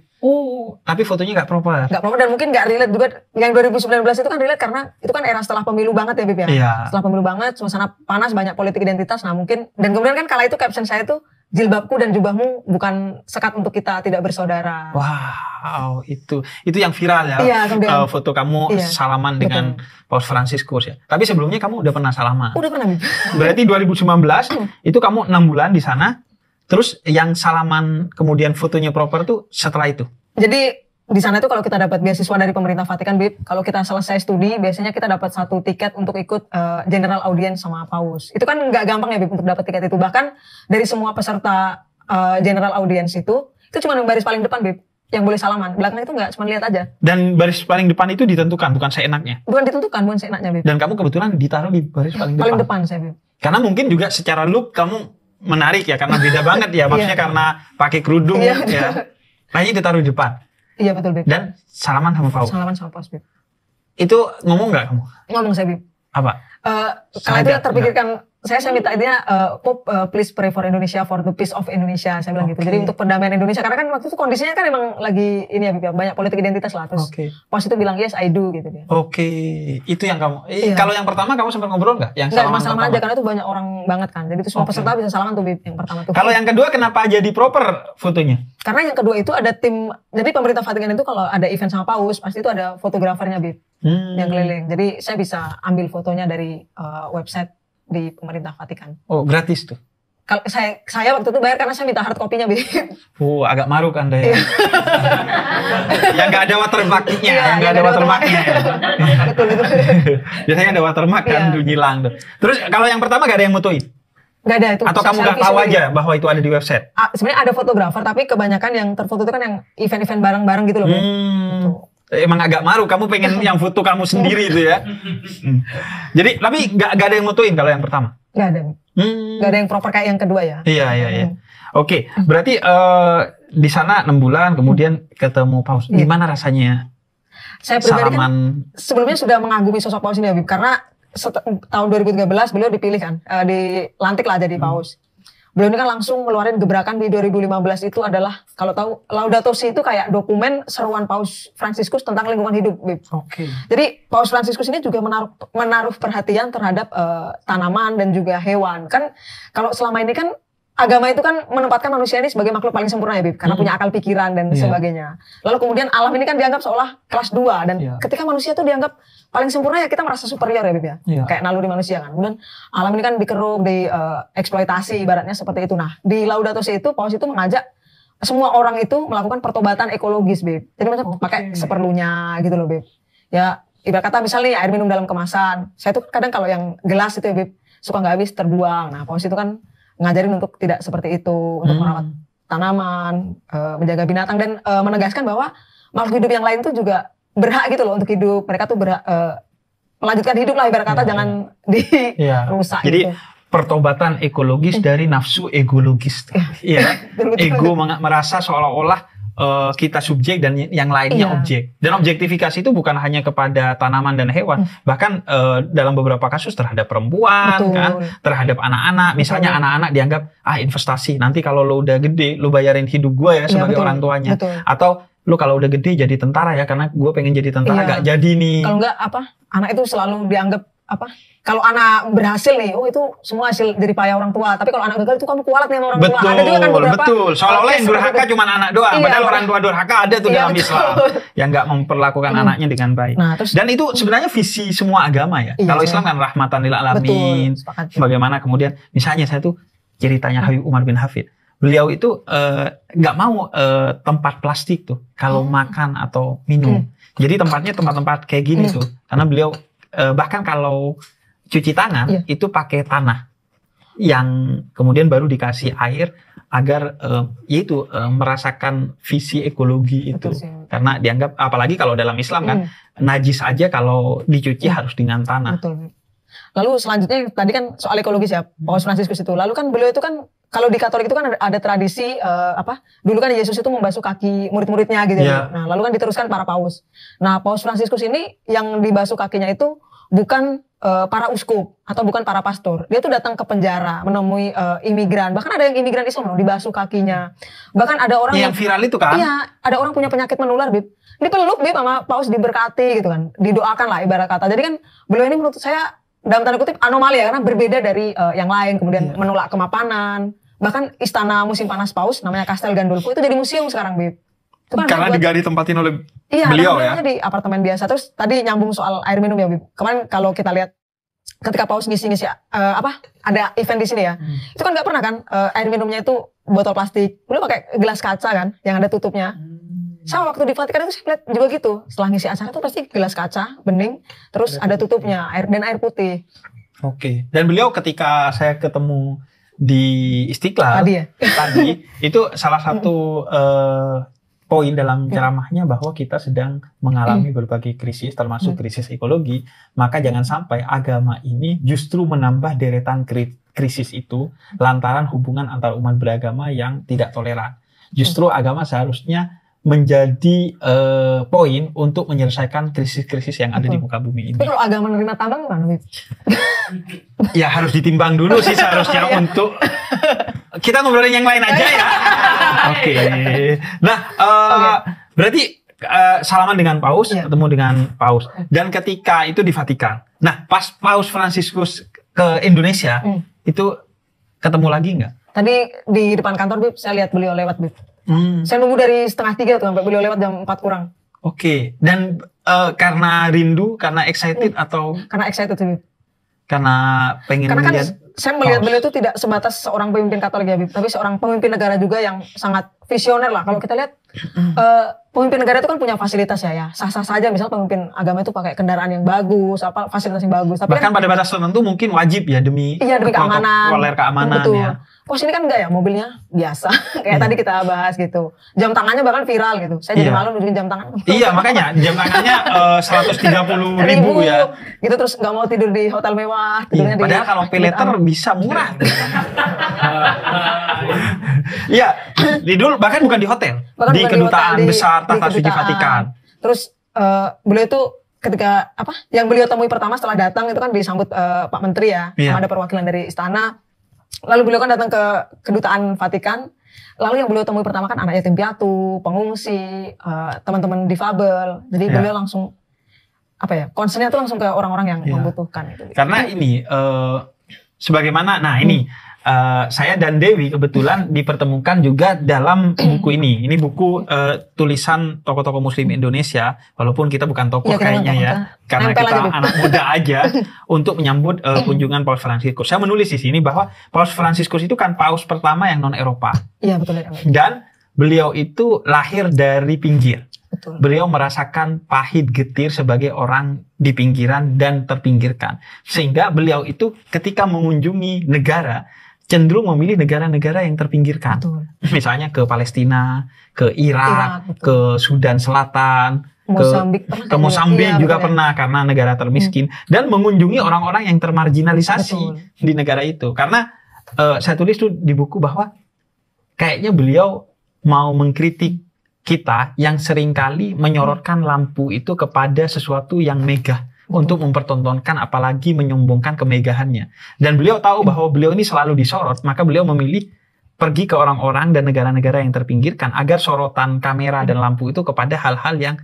Tapi fotonya nggak proper. Nggak proper dan mungkin nggak relate juga. Yang 2019 itu kan relate karena itu kan era setelah pemilu banget ya, Bib ya. Iya. Setelah pemilu banget, suasana panas, banyak politik identitas. Nah mungkin, dan kemudian kan kala itu caption saya tuh, jilbabku dan jubahmu bukan sekat untuk kita tidak bersaudara. Wow, itu yang viral ya. Iya, kemudian, foto kamu salaman dengan Paus Fransiskus ya. Tapi sebelumnya kamu udah pernah salaman. Udah pernah, Bib. Berarti 2019 itu kamu 6 bulan di sana. Terus yang salaman kemudian fotonya proper tuh setelah itu? Jadi di sana itu kalau kita dapat beasiswa dari pemerintah Vatikan, Bib, kalau kita selesai studi, biasanya kita dapat 1 tiket untuk ikut general audience sama Paus. Itu kan nggak gampang ya, Bib, untuk dapat tiket itu. Bahkan dari semua peserta general audience itu cuma yang baris paling depan, Bib, yang boleh salaman. Belakang itu nggak, cuma lihat aja. Dan baris paling depan itu ditentukan, bukan seenaknya? Bukan ditentukan, bukan seenaknya, Bib. Dan kamu kebetulan ditaruh di baris paling depan? Paling depan saya, Bib. Karena mungkin juga secara look kamu menarik ya, karena beda banget ya. Maksudnya karena pakai kerudung ya. Makanya ditaruh di depan. Iya betul, Bib. Dan salaman sama Paus. Salaman sama Paus, Bib. Itu ngomong nggak kamu? Ngomong saya, Bib. Apa? Kalau itu terpikirkan, saya minta idenya, Pope, please pray for Indonesia, for the peace of Indonesia. Saya bilang gitu. Jadi untuk perdamaian Indonesia, karena kan waktu itu kondisinya kan emang lagi ini ya, Bib, banyak politik identitas lah. Terus Paus itu bilang yes, I do gitu dia. Itu yang kamu. Kalau yang pertama kamu sempat ngobrol nggak? Yang salaman masalah aja, karena itu banyak orang banget kan. Jadi itu semua peserta bisa salaman tuh, Bib, yang pertama tuh. Kalau yang kedua kenapa jadi proper fotonya? Karena yang kedua itu ada tim. Jadi pemerintah Vatikan itu kalau ada event sama Paus pasti itu ada fotografernya, Bib, yang keliling. Jadi saya bisa ambil fotonya dari website di pemerintah Vatikan. Oh, gratis tuh? Kalau saya waktu itu bayar karena saya minta hard copy-nya, Bib. Agak maruk Anda ya. Yang nggak ada watermark-nya, yang nggak ada watermark-nya. Betul. Biasanya ada watermark kan, hilang tuh. Terus kalau yang pertama nggak ada yang mutuin? Nggak ada itu. Atau kamu nggak tahu aja bahwa itu ada di website? Sebenarnya ada fotografer, tapi kebanyakan yang terfoto itu kan yang event-event bareng-bareng gitu loh, Bib. Gitu. Emang agak maru, kamu pengen yang foto kamu sendiri itu ya. Jadi, tapi nggak ada yang mutuin kalau yang pertama? Nggak ada. Nggak ada yang proper kayak yang kedua ya. Iya. Oke, berarti di sana 6 bulan, kemudian ketemu Paus. Gimana rasanya? Saya pribadi kan sebelumnya sudah mengagumi sosok Paus ini ya, Bib. Karena tahun 2013 beliau dipilih kan, dilantik lah jadi Paus. Beliau ini kan langsung ngeluarin gebrakan di 2015 itu adalah, kalau tahu Laudato Si itu kayak dokumen seruan Paus Fransiskus tentang lingkungan hidup, Bib. Jadi Paus Fransiskus ini juga menaruh perhatian terhadap tanaman dan juga hewan. Kan kalau selama ini kan agama itu kan menempatkan manusia ini sebagai makhluk paling sempurna ya, Bib, karena punya akal pikiran dan sebagainya. Lalu kemudian alam ini kan dianggap seolah kelas 2 dan ketika manusia itu dianggap paling sempurna ya kita merasa superior ya, Bib ya. Kayak naluri manusia kan. Kemudian alam ini kan dikeruk, dieksploitasi ibaratnya seperti itu. Nah, di Laudato Si itu Paus itu mengajak semua orang itu melakukan pertobatan ekologis, Bib. Jadi maksudnya pakai seperlunya gitu loh, Bib. Ya, ibarat kata misalnya air minum dalam kemasan. Saya tuh kadang kalau yang gelas itu ya, Bib, suka nggak habis terbuang. Nah, Paus itu kan ngajarin untuk tidak seperti itu, untuk merawat tanaman, menjaga binatang, dan menegaskan bahwa makhluk hidup yang lain tuh juga berhak gitu loh untuk hidup. Mereka tuh berhak melanjutkan hidup lah, ibarat kata jangan dirusak. Jadi gitu. Pertobatan ekologis dari nafsu egologis. Ego merasa seolah-olah kita subjek dan yang lainnya objek. Dan objektifikasi itu bukan hanya kepada tanaman dan hewan, bahkan dalam beberapa kasus terhadap perempuan, kan, terhadap anak-anak. Misalnya anak-anak dianggap investasi. Nanti kalau lo udah gede, lo bayarin hidup gue ya sebagai orang tuanya. Atau lo kalau udah gede jadi tentara ya, karena gue pengen jadi tentara, gak jadi nih. Kalau enggak anak itu selalu dianggap kalau anak berhasil nih, itu semua hasil dari payah orang tua. Tapi kalau anak gagal itu kamu kualat nih sama orang tua. Ada juga kan beberapa. Betul. Seolah-olah yang durhaka cuma anak doang. Padahal orang tua durhaka ada tuh dalam Islam. Yang nggak memperlakukan anaknya dengan baik. Dan itu sebenarnya visi semua agama ya. Kalau Islam kan rahmatan lil alamin. Bagaimana kemudian, misalnya saya tuh ceritanya Habib Umar bin Hafid. Beliau itu nggak mau tempat plastik tuh kalau makan atau minum. Jadi tempatnya tempat-tempat kayak gini tuh. Karena beliau bahkan kalau cuci tangan itu pakai tanah yang kemudian baru dikasih air agar merasakan visi ekologi itu. Karena dianggap, apalagi kalau dalam Islam kan najis aja kalau dicuci harus dengan tanah. Lalu selanjutnya tadi kan soal ekologis ya, Paus Fransiskus itu. Lalu kan beliau itu kan kalau di Katolik itu kan ada tradisi dulu kan Yesus itu membasuh kaki murid-muridnya gitu. Yeah. Nah, lalu kan diteruskan para paus. Nah, Paus Fransiskus ini yang dibasuh kakinya itu bukan para uskup atau bukan para pastor. Dia tuh datang ke penjara menemui imigran. Bahkan ada yang imigran Islam loh dibasuh kakinya. Bahkan ada orang yang viral itu kan? Iya, ada orang punya penyakit menular, Bib. Dipeluk, Bib, sama paus, diberkati gitu kan. Didoakan lah ibarat kata. Jadi kan beliau ini menurut saya dalam tanda kutip anomali ya, karena berbeda dari yang lain. Kemudian menolak kemapanan. Bahkan istana musim panas paus namanya Castel Gandolfo itu jadi museum sekarang, Bib. Itu kan karena digali tempatin oleh iya, beliau ya. Di apartemen biasa. Terus tadi nyambung soal air minum ya, Bib. Kemarin kalau kita lihat ketika paus ngisi-ngisi ada event di sini ya. Itu kan nggak pernah kan air minumnya itu botol plastik. Beliau pakai gelas kaca kan yang ada tutupnya. Sama waktu di Vatikan itu saya lihat juga gitu. Setelah ngisi acara itu pasti gelas kaca bening, terus ada tutupnya, air putih. Oke. Dan beliau ketika saya ketemu di Istiqlal Tadi ya? Tadi itu salah satu poin dalam ceramahnya bahwa kita sedang mengalami berbagai krisis, termasuk krisis ekologi. Maka jangan sampai agama ini justru menambah deretan krisis itu lantaran hubungan antar umat beragama yang tidak toleran. Justru agama seharusnya menjadi poin untuk menyelesaikan krisis-krisis yang ada di muka bumi ini. Tapi kalau agama menerima tambang gimana, Bib? Ya harus ditimbang dulu sih seharusnya untuk kita ngobrolin yang lain aja ya. Oke. Nah, berarti salaman dengan Paus, ketemu dengan Paus. Dan ketika itu di Vatikan. Nah, pas Paus Fransiskus ke Indonesia, itu ketemu lagi nggak? Tadi di depan kantor, Bib, saya lihat beliau lewat, Bib. Saya nunggu dari 2:30 tuh sampai beliau lewat jam 4 kurang. Oke. Dan karena rindu, karena excited atau? Karena excited, Bib. Karena pengen Karena melihat. Kan saya melihat beliau itu tidak sebatas seorang pemimpin Katolik ya, Bib, tapi seorang pemimpin negara juga yang sangat visioner lah. Kalau kita lihat pemimpin negara itu kan punya fasilitas ya, sah-sah saja. Misal pemimpin agama itu pakai kendaraan yang bagus, fasilitas yang bagus. Tapi bahkan pada batas tertentu mungkin wajib ya demi keamanan. Betul. Ya. Pos ini kan enggak ya, mobilnya biasa. Kayak tadi kita bahas gitu. Jam tangannya bahkan viral gitu. Saya jadi malu nunjukin jam tangan. Iya, makanya jam tangannya 130.000 ya. Gitu, terus nggak mau tidur di hotel mewah. Padahal kalau pay letter bisa murah. Iya, di dulu bahkan bukan di hotel, di kedutaan besar Tahta Suci Vatikan. Terus beliau itu ketika yang beliau temui pertama setelah datang itu kan disambut Pak Menteri ya, sama ada perwakilan dari istana. Lalu beliau kan datang ke kedutaan Vatikan. Lalu yang beliau temui pertama kan anak yatim piatu, pengungsi, teman-teman difabel. Jadi beliau langsung concernnya itu langsung ke orang-orang yang membutuhkan itu. Karena ini sebagaimana, saya dan Dewi kebetulan dipertemukan juga dalam buku ini. Ini buku tulisan tokoh-tokoh Muslim Indonesia, walaupun kita bukan tokoh kayaknya ya, karena kita anak muda aja untuk menyambut kunjungan Paus Fransiskus. Saya menulis di sini bahwa Paus Fransiskus itu kan paus pertama yang non Eropa. Iya betul. Dan beliau itu lahir dari pinggir. Betul. Beliau merasakan pahit getir sebagai orang di pinggiran dan terpinggirkan. Sehingga beliau itu ketika mengunjungi negara cenderung memilih negara-negara yang terpinggirkan. Betul. Misalnya ke Palestina, ke Irak, ke Sudan Selatan, ke Mozambik juga pernah karena negara termiskin. Dan mengunjungi orang-orang yang termarginalisasi di negara itu. Karena saya tulis tuh di buku bahwa kayaknya beliau mau mengkritik kita yang seringkali menyorotkan lampu itu kepada sesuatu yang megah. Untuk mempertontonkan apalagi menyombongkan kemegahannya. Dan beliau tahu bahwa beliau ini selalu disorot, maka beliau memilih pergi ke orang-orang dan negara-negara yang terpinggirkan agar sorotan kamera dan lampu itu kepada hal-hal yang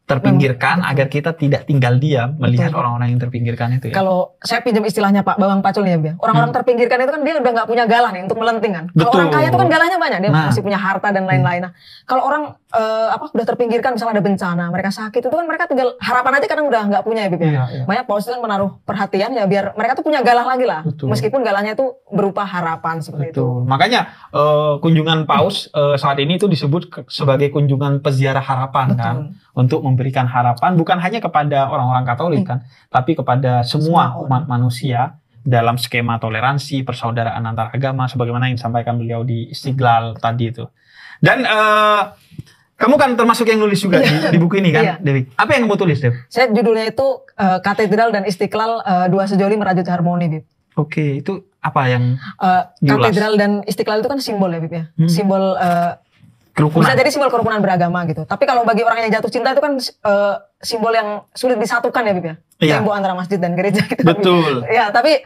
terpinggirkan agar kita tidak tinggal diam melihat orang-orang yang terpinggirkan itu ya. Kalau saya pinjam istilahnya Pak Bambang Pacul nih ya, orang-orang terpinggirkan itu kan dia udah nggak punya galah nih untuk melenting kan. Kalau orang kaya itu kan galahnya banyak, dia masih punya harta dan lain-lain. Nah, kalau orang udah terpinggirkan, misalnya ada bencana, mereka sakit, itu kan mereka tinggal harapan aja kadang udah nggak punya ya, Bib. Banyak Paus itu kan menaruh perhatian ya biar mereka tuh punya galah lagi lah. Meskipun galahnya itu berupa harapan seperti itu. Makanya kunjungan Paus saat ini itu disebut sebagai kunjungan peziarah harapan kan. Untuk memberikan harapan bukan hanya kepada orang-orang Katolik kan, tapi kepada semua umat manusia dalam skema toleransi, persaudaraan antar agama sebagaimana yang disampaikan beliau di Istiqlal tadi itu. Dan Kamu kan termasuk yang nulis juga di buku ini kan, Iya. Dewi. Apa yang kamu tulis, Dewi? Saya judulnya itu Katedral dan Istiqlal, dua sejoli merajut harmoni, Bib. Oke, itu apa yang diulas? Katedral dan Istiqlal itu kan simbol ya, Bib ya. Simbol Kerukunan. bisa jadi simbol kerukunan beragama gitu. Tapi kalau bagi orang yang jatuh cinta itu kan simbol yang sulit disatukan ya, Bib ya. Iya. Tembok antara masjid dan gereja gitu. kan, Bib. Betul. Ya, tapi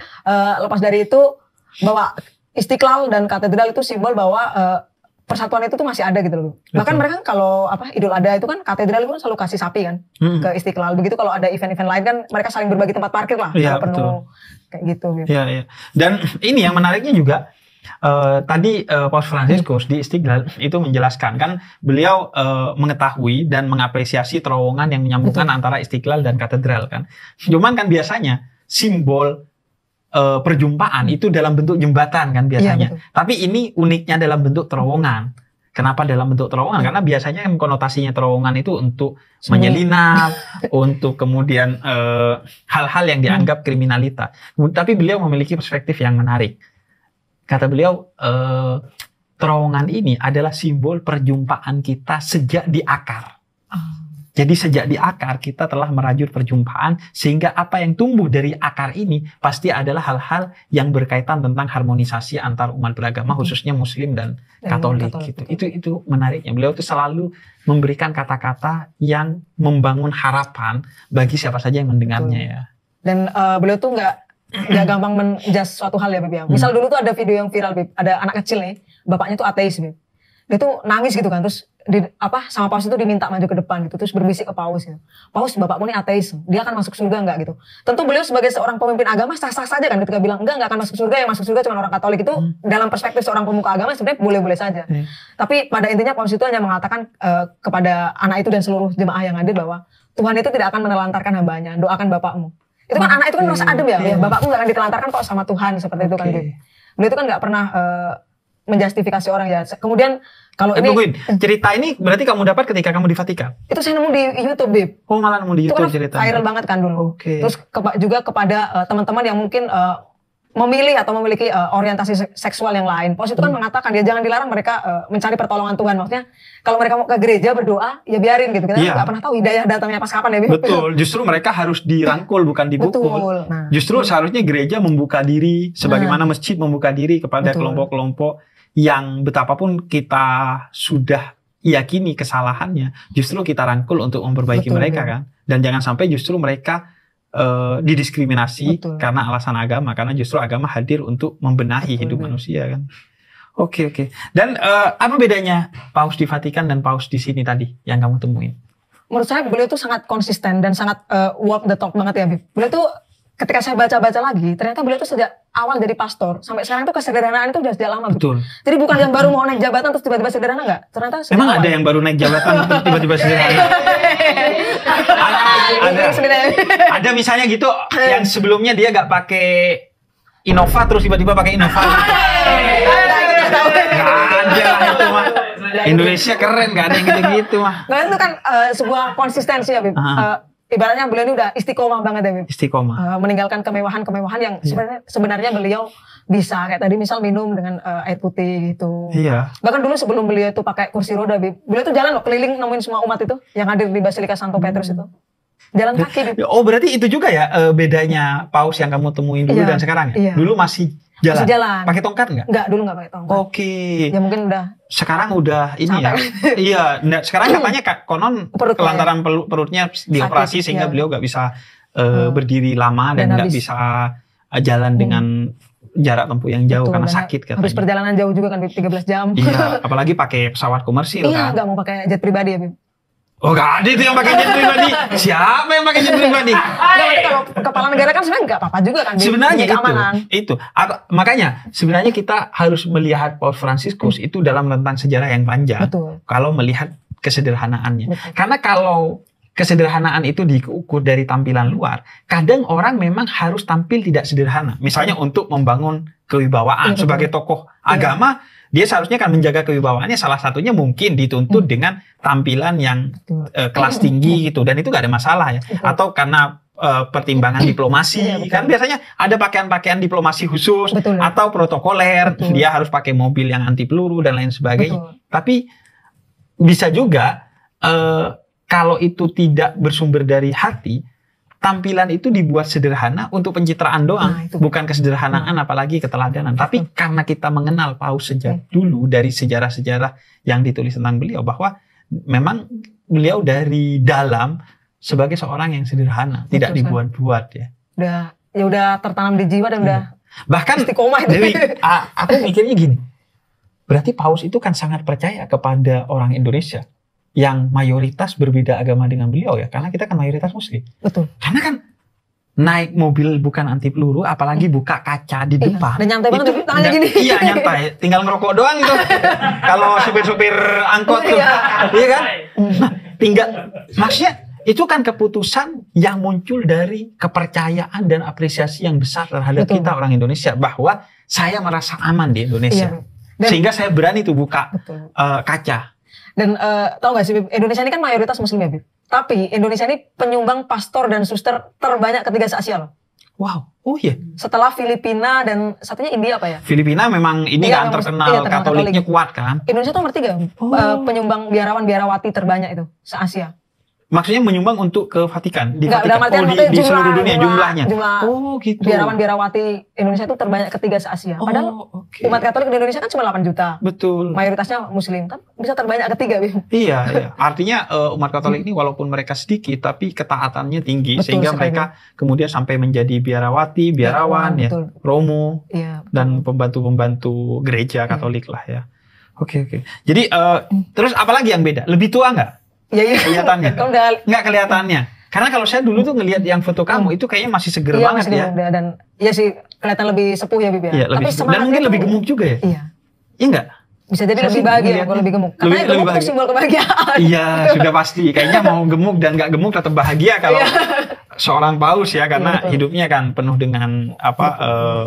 lepas dari itu bahwa Istiqlal dan katedral itu simbol bahwa persatuan itu tuh masih ada gitu loh. Bahkan mereka kalau Idul Adha itu kan katedral itu kan selalu kasih sapi kan ke Istiqlal. Begitu kalau ada event-event lain kan mereka saling berbagi tempat parkir lah. Iya, kalau penuh betul. kayak gitu. Gitu. Iya, iya. Dan ini yang menariknya juga tadi Paus Fransiskus di Istiqlal itu menjelaskan kan beliau mengetahui dan mengapresiasi terowongan yang menyambungkan antara Istiqlal dan katedral kan. Cuman kan biasanya simbol perjumpaan itu dalam bentuk jembatan kan biasanya. Iya, Tapi ini uniknya dalam bentuk terowongan. Kenapa dalam bentuk terowongan? Karena biasanya kan konotasinya terowongan itu untuk menyelinap, untuk kemudian hal-hal yang dianggap kriminalitas. Tapi beliau memiliki perspektif yang menarik. Kata beliau, terowongan ini adalah simbol perjumpaan kita sejak di akar. Jadi sejak di akar kita telah merajut perjumpaan sehingga apa yang tumbuh dari akar ini pasti adalah hal-hal yang berkaitan tentang harmonisasi antar umat beragama khususnya Muslim dan Katolik gitu. Itu menariknya. Beliau itu selalu memberikan kata-kata yang membangun harapan bagi siapa saja yang mendengarnya ya. Dan beliau tuh nggak gampang menjudge suatu hal ya, Bib ya. Misal dulu tuh ada video yang viral, Bib. Ada anak kecil nih, bapaknya tuh ateis, Bib. Dia tuh nangis gitu kan, terus sama Paus itu diminta maju ke depan gitu, terus berbisik ke Paus gitu. Paus, bapakmu ini ateis, dia akan masuk surga nggak gitu. Tentu beliau sebagai seorang pemimpin agama sah-sah saja kan ketika bilang nggak akan masuk surga, yang masuk surga cuma orang Katolik. Itu dalam perspektif seorang pemuka agama sebenarnya boleh-boleh saja. Tapi pada intinya Paus itu hanya mengatakan kepada anak itu dan seluruh jemaah yang hadir bahwa Tuhan itu tidak akan menelantarkan hambanya, doakan bapakmu. Itu kan anak itu kan merasa adem ya, bapakmu nggak akan ditelantarkan kok sama Tuhan, seperti itu kan. Beliau itu kan nggak pernah menjustifikasi orang ya. Kemudian kalau ini tungguin, cerita ini berarti kamu dapat ketika kamu di Vatikan? Itu saya nemu di YouTube, Bib. Oh, malah nemu di YouTube itu kan ceritanya. viral banget kan dulu. Terus juga kepada teman-teman yang mungkin memilih atau memiliki orientasi seksual yang lain. Paus itu kan mengatakan ya jangan dilarang mereka mencari pertolongan Tuhan. Maksudnya kalau mereka mau ke gereja berdoa ya biarin gitu. Kita nggak pernah tahu hidayah datangnya pas kapan ya, Bib. Betul, justru mereka harus dirangkul bukan dipukul. Betul. Nah, justru seharusnya gereja membuka diri sebagaimana masjid membuka diri kepada kelompok-kelompok yang betapapun kita sudah yakini kesalahannya, justru kita rangkul untuk memperbaiki mereka kan. Dan jangan sampai justru mereka didiskriminasi karena alasan agama, karena justru agama hadir untuk membenahi hidup manusia kan. Oke. Dan apa bedanya Paus di Vatikan dan Paus di sini tadi yang kamu temuin? Menurut saya beliau tuh sangat konsisten dan sangat walk the talk banget ya, Bib. Beliau tuh ketika saya baca-baca lagi, ternyata beliau tuh sejak awal jadi pastor sampai sekarang tuh kesederhanaan itu udah sejak lama. Betul. Jadi bukan yang baru mau naik jabatan terus tiba-tiba sederhana enggak. Ternyata emang ada yang baru naik jabatan terus tiba-tiba sederhana. Ada misalnya gitu yang sebelumnya dia nggak pakai Innova terus tiba-tiba pakai Innova. Nggak ada itu mah. Indonesia keren, nggak ada yang gitu-gitu mah. Nah itu kan sebuah konsistensi ya, Bib. Ibaratnya beliau ini udah istiqomah banget ya, Bib. Istiqomah. Meninggalkan kemewahan-kemewahan yang sebenarnya beliau bisa kayak tadi misal minum dengan air putih gitu. Iya. Bahkan dulu sebelum beliau itu pakai kursi roda, Bib. Beliau tuh jalan loh keliling nemuin semua umat itu yang hadir di Basilika Santo Petrus itu. Jalan kaki, Bib. Oh, berarti itu juga ya bedanya Paus yang kamu temuin dulu dan sekarang ya? Dulu masih jalan. Pakai tongkat nggak? Nggak, dulu nggak pakai tongkat. Oke. Ya mungkin udah. Sekarang udah ini ya. Iya, sekarang katanya konon lantaran perutnya dioperasi sehingga beliau nggak bisa berdiri lama dan nggak bisa jalan dengan jarak tempuh yang jauh karena sakit katanya. Habis perjalanan jauh juga kan, 13 jam. Iya, apalagi pakai pesawat komersil kan. Iya, nggak mau pakai jet pribadi ya, Bib. Oh, gak ada itu yang pakai jet pribadi. Siapa yang pakai jet pribadi? Nggak, kalau kepala negara kan sebenarnya nggak apa-apa juga kan. Sebenarnya itu. Makanya sebenarnya kita harus melihat Paus Fransiskus itu dalam rentang sejarah yang panjang. Betul. Kalau melihat kesederhanaannya. Betul. Karena kalau kesederhanaan itu diukur dari tampilan luar, kadang orang memang harus tampil tidak sederhana. Misalnya untuk membangun kewibawaan sebagai tokoh agama. Dia seharusnya kan menjaga kewibawaannya, salah satunya mungkin dituntut dengan tampilan yang kelas tinggi gitu, dan itu gak ada masalah ya. Atau karena pertimbangan diplomasi, kan biasanya ada pakaian-pakaian diplomasi khusus atau protokoler, dia harus pakai mobil yang anti peluru dan lain sebagainya. Tapi bisa juga kalau itu tidak bersumber dari hati, tampilan itu dibuat sederhana untuk pencitraan doang, bukan kesederhanaan apalagi keteladanan. Tapi karena kita mengenal Paus sejak dulu dari sejarah-sejarah yang ditulis tentang beliau, bahwa memang beliau dari dalam sebagai seorang yang sederhana, tidak dibuat-buat ya. Udah tertanam di jiwa dan udah bahkan istiqomah itu. Dewi, aku mikirnya gini, berarti Paus itu kan sangat percaya kepada orang Indonesia yang mayoritas berbeda agama dengan beliau ya, karena kita kan mayoritas Muslim. Betul. Karena kan naik mobil bukan anti peluru, apalagi buka kaca di depan. Dan nyantai banget tangannya gini. Iya, nyantai. Tinggal ngerokok doang itu. Kalau supir-supir angkot tuh. Iya kan? Nah, tinggal, maksudnya itu kan keputusan yang muncul dari kepercayaan dan apresiasi yang besar terhadap kita orang Indonesia, bahwa saya merasa aman di Indonesia. Sehingga saya berani tuh buka kaca. Dan tau gak sih, Indonesia ini kan mayoritas Muslim ya, Bib. Tapi Indonesia ini penyumbang pastor dan suster terbanyak ketiga se-Asia loh. Wow, oh iya. Setelah Filipina dan satunya India apa ya? Filipina memang ini kan terkenal Katoliknya kuat kan. Indonesia tuh nomor 3 penyumbang biarawan-biarawati terbanyak itu se-Asia. Maksudnya menyumbang untuk ke Vatikan? Di Vatikan. Di seluruh dunia jumlahnya? Jumlah gitu. biarawan-biarawati Indonesia itu terbanyak ketiga se-Asia. Padahal umat Katolik di Indonesia kan cuma 8 juta. Betul. Mayoritasnya Muslim. Kan bisa terbanyak ketiga. Iya, iya. Artinya umat Katolik ini walaupun mereka sedikit, tapi ketaatannya tinggi. Sehingga mereka kemudian sampai menjadi biarawati, biarawan, ya, romo, dan pembantu-pembantu gereja Katolik lah ya. Oke. Jadi, terus apalagi yang beda? Lebih tua nggak? Iya. Kelihatannya? Nggak kelihatannya. Karena kalau saya dulu tuh ngelihat yang foto kamu itu kayaknya masih seger banget ya. Muda, dan iya sih kelihatan lebih sepuh ya, Bib ya. Iya, lebih sepuh. Dan mungkin lebih gemuk juga ya. Iya. Iya nggak? Bisa jadi lebih bahagia kalau lebih gemuk. Karena gemuk itu simbol kebahagiaan. Iya, sudah pasti. Kayaknya mau gemuk dan nggak gemuk tetap bahagia kalau seorang paus ya, karena hidupnya kan penuh dengan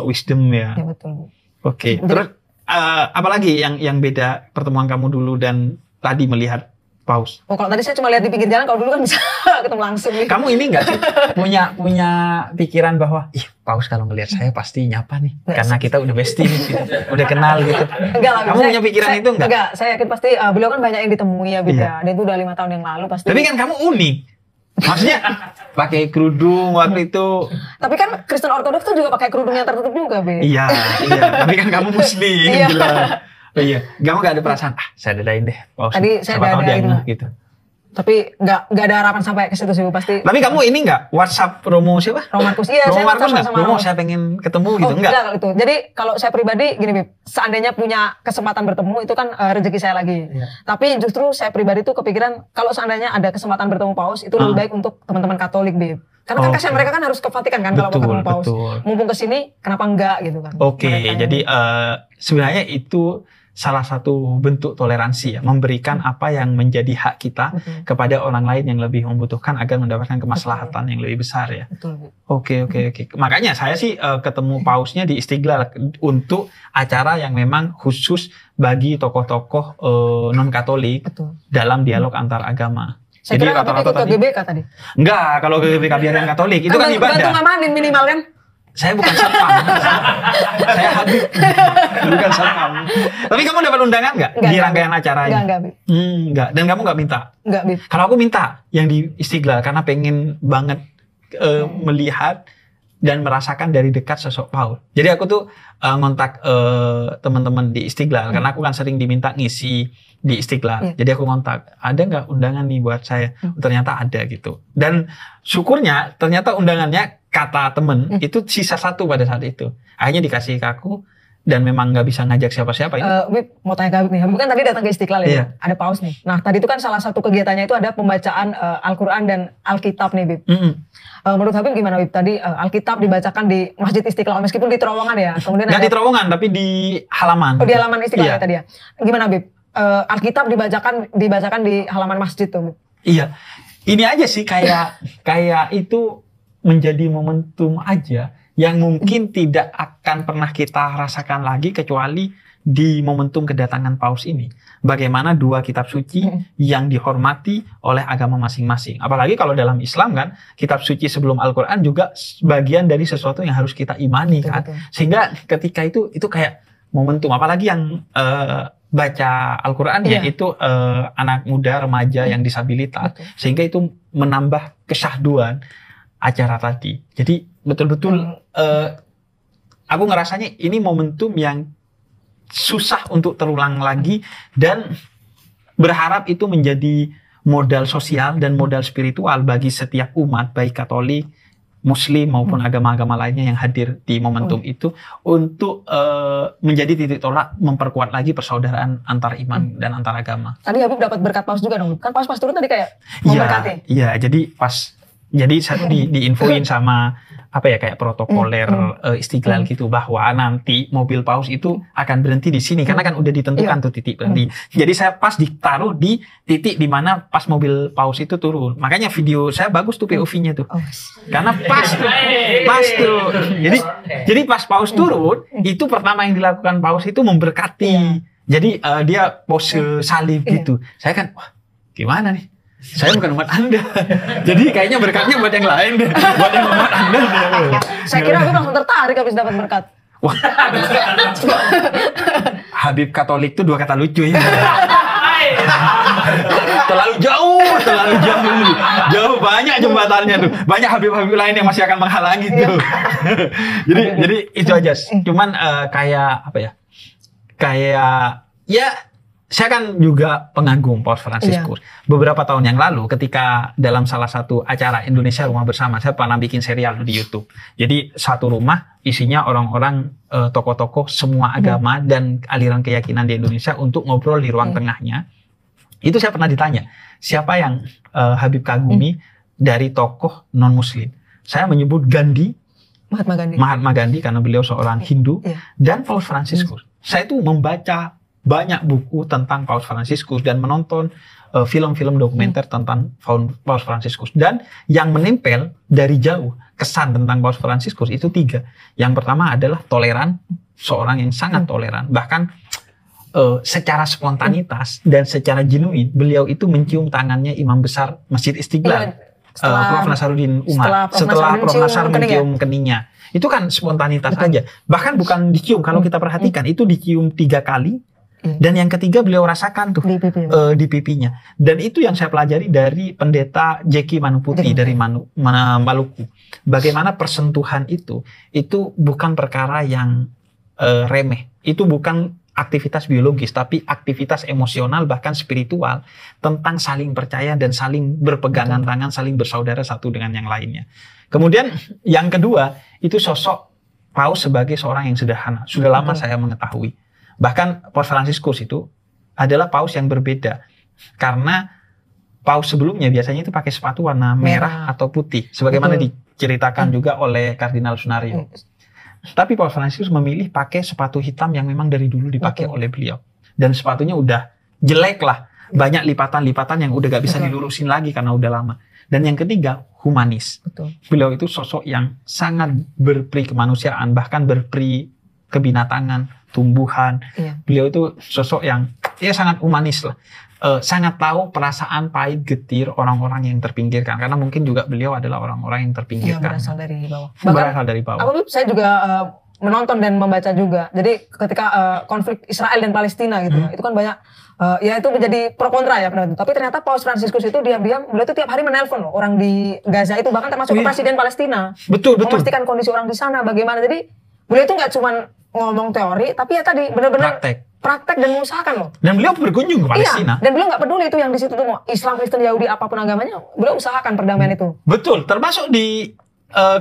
wisdom ya. Iya betul. Oke. Terus apalagi yang beda pertemuan kamu dulu dan tadi melihat paus? Oh, kalau tadi saya cuma lihat di pinggir jalan, kalau dulu kan bisa ketemu langsung. Kamu ini nggak sih punya pikiran bahwa paus kalau ngelihat saya pasti nyapa nih, karena kita udah bestie gitu, udah kenal gitu. Enggak lah. Kamu punya pikiran itu enggak? Enggak, saya yakin pasti beliau kan banyak yang ditemui ya, Bib ya. Dan itu udah 5 tahun yang lalu pasti. Tapi kan kamu unik. Maksudnya pakai kerudung waktu itu. Tapi kan Kristen Ortodoks tuh juga pakai kerudung yang tertutup juga, Bib. Iya. Tapi kan kamu Muslim. Jelas. Oh iya, kamu gak ada perasaan, saya dadain deh. Tadi saya dadain gitu. Tapi nggak ada harapan sampai ke situ sih pasti. Tapi kamu ini nggak WhatsApp Romo siapa? Romo Markus. Iya, Romo saya Markus nggak? sama Romo saya pengen ketemu gitu, enggak? Itu. Jadi kalau saya pribadi gini, Bib, seandainya punya kesempatan bertemu itu kan rezeki saya lagi. Tapi justru saya pribadi tuh kepikiran kalau seandainya ada kesempatan bertemu paus itu lebih baik untuk teman-teman Katolik, Bib. Karena kan kasihan mereka kan harus ke Vatikan kan kalau ketemu paus. Mumpung kesini, kenapa enggak gitu kan? Oke, jadi sebenarnya itu salah satu bentuk toleransi ya, memberikan apa yang menjadi hak kita kepada orang lain yang lebih membutuhkan agar mendapatkan kemaslahatan yang lebih besar ya. Oke. Makanya saya sih ketemu pausnya di Istiqlal untuk acara yang memang khusus bagi tokoh-tokoh non-Katolik dalam dialog antar agama. Saya jadi rata-rata tadi GBK tadi. Enggak, kalau GBK biaran Katolik itu kan ibadah. Bantu ngamanin minimal kan? Saya bukan satpam. Saya Habib. Bukan satpam. Tapi kamu dapat undangan nggak di rangkaian acaranya? Enggak, Bib. Enggak. Dan kamu nggak minta? Enggak, Bib. Kalau aku minta yang di Istiqlal karena pengen banget melihat dan merasakan dari dekat sosok Paul. Jadi aku tuh ngontak teman-teman di Istiqlal karena aku kan sering diminta ngisi di Istiqlal. Jadi aku ngontak, ada nggak undangan nih buat saya? Ternyata ada gitu. Dan syukurnya ternyata undangannya kata temen itu sisa 1 pada saat itu. Akhirnya dikasih ke aku dan memang nggak bisa ngajak siapa-siapa. Bib, mau tanya ke Habib nih. Habib kan tadi datang ke Istiqlal ya, ada paus nih. Nah tadi itu kan salah satu kegiatannya itu ada pembacaan Al-Quran dan Alkitab nih, Bib. Menurut Habib gimana, Bib? Tadi Alkitab dibacakan di Masjid Istiqlal meskipun di terowongan ya. Kemudian nggak di terowongan tapi di halaman. Oh, di halaman Istiqlal tadi ya. Gimana, Bib? Alkitab dibacakan di halaman masjid tuh, Bib. Iya. Ini aja sih kayak itu menjadi momentum aja yang mungkin tidak akan pernah kita rasakan lagi kecuali di momentum kedatangan paus ini. Bagaimana 2 kitab suci yang dihormati oleh agama masing-masing. Apalagi kalau dalam Islam kan, kitab suci sebelum Al-Quran juga bagian dari sesuatu yang harus kita imani kan. Sehingga ketika itu kayak momentum, apalagi yang baca Al-Qurannya itu anak muda, remaja yang disabilitas, sehingga itu menambah kesyahduan acara tadi. Jadi betul-betul aku ngerasanya ini momentum yang susah untuk terulang lagi, dan berharap itu menjadi modal sosial dan modal spiritual bagi setiap umat, baik Katolik, Muslim maupun agama-agama lainnya yang hadir di momentum itu, untuk menjadi titik tolak memperkuat lagi persaudaraan antar iman dan antar agama. Tadi Habib dapat berkat paus juga dong, kan paus pas turun tadi kayak memberkati. Iya, jadi saya diinfoin sama kayak protokoler Istiqlal gitu, bahwa nanti mobil paus itu akan berhenti di sini karena kan udah ditentukan tuh titik berhenti. Jadi saya pas ditaruh di titik di mana pas mobil paus itu turun. Makanya video saya bagus tuh POV-nya tuh. Karena pas tuh. Jadi pas paus turun, itu pertama yang dilakukan paus itu memberkati. Jadi dia pose salib gitu. Saya kan, wah, gimana nih? Saya bukan umat Anda. Jadi kayaknya berkatnya buat yang lain deh. Buat yang umat Anda deh. Saya kira Habib langsung tertarik habis dapat berkat. Wah. Habib Katolik tuh 2 kata lucu ya. Terlalu jauh. Jauh, banyak jembatannya tuh. Banyak Habib-Habib lain yang masih akan menghalangi tuh. jadi itu aja. Cuman kayak saya kan juga pengagum Paus Fransiskus. Beberapa tahun yang lalu ketika dalam salah satu acara Indonesia Rumah Bersama, saya pernah bikin serial di YouTube. Jadi satu rumah isinya orang-orang tokoh-tokoh semua agama dan aliran keyakinan di Indonesia untuk ngobrol di ruang tengahnya. Itu saya pernah ditanya, siapa yang Habib kagumi dari tokoh non-Muslim? Saya menyebut Mahatma Gandhi karena beliau seorang Hindu, dan Paus Fransiskus. Saya itu membaca banyak buku tentang Paus Fransiskus dan menonton film-film dokumenter tentang Paus Fransiskus. Dan yang menempel dari jauh kesan tentang Paus Fransiskus itu 3. Yang pertama adalah toleran, seorang yang sangat toleran. Bahkan secara spontanitas dan secara genuine, beliau itu mencium tangannya Imam Besar Masjid Istiqlal, Prof. Nasaruddin Umar, setelah Prof. Nasar mencium keningnya. Itu kan spontanitas aja. Bahkan bukan dicium, kalau kita perhatikan itu dicium 3 kali. Dan yang ketiga beliau rasakan tuh di pipinya. Dan itu yang saya pelajari dari pendeta Jeki Manuputi dari Maluku. Bagaimana persentuhan itu bukan perkara yang remeh. Itu bukan aktivitas biologis, tapi aktivitas emosional bahkan spiritual tentang saling percaya dan saling berpegangan tangan, saling bersaudara satu dengan yang lainnya. Kemudian yang kedua itu sosok Paus sebagai seorang yang sederhana. Sudah lama saya mengetahui. Bahkan Paus Fransiskus itu adalah paus yang berbeda. Karena paus sebelumnya biasanya itu pakai sepatu warna merah atau putih. Sebagaimana diceritakan juga oleh Kardinal Sunario. Tapi Paus Fransiskus memilih pakai sepatu hitam yang memang dari dulu dipakai oleh beliau. Dan sepatunya udah jelek lah. Banyak lipatan-lipatan yang udah gak bisa dilurusin lagi karena udah lama. Dan yang ketiga, humanis. Beliau itu sosok yang sangat berperi kemanusiaan, bahkan berperi kebinatangan, tumbuhan. Beliau itu sosok yang sangat humanis lah. Sangat tahu perasaan pahit getir orang-orang yang terpinggirkan. Karena mungkin juga beliau adalah orang-orang yang terpinggirkan. Berasal dari bawah. Berasal dari bawah. Saya juga menonton dan membaca juga. Jadi ketika konflik Israel dan Palestina gitu, itu kan banyak itu menjadi pro kontra ya. Tapi ternyata Paus Fransiskus itu diam-diam, beliau itu tiap hari menelpon loh orang di Gaza itu, bahkan termasuk Presiden Palestina. Betul. Memastikan kondisi orang di sana bagaimana. Jadi beliau itu nggak cuma ngomong teori, tapi ya tadi benar-benar praktek dan mengusahakan loh. Dan beliau berkunjung ke Palestina. Dan beliau nggak peduli itu yang di situ tuh mau Islam, Kristen, Yahudi, apapun agamanya, beliau usahakan perdamaian itu. Betul, termasuk di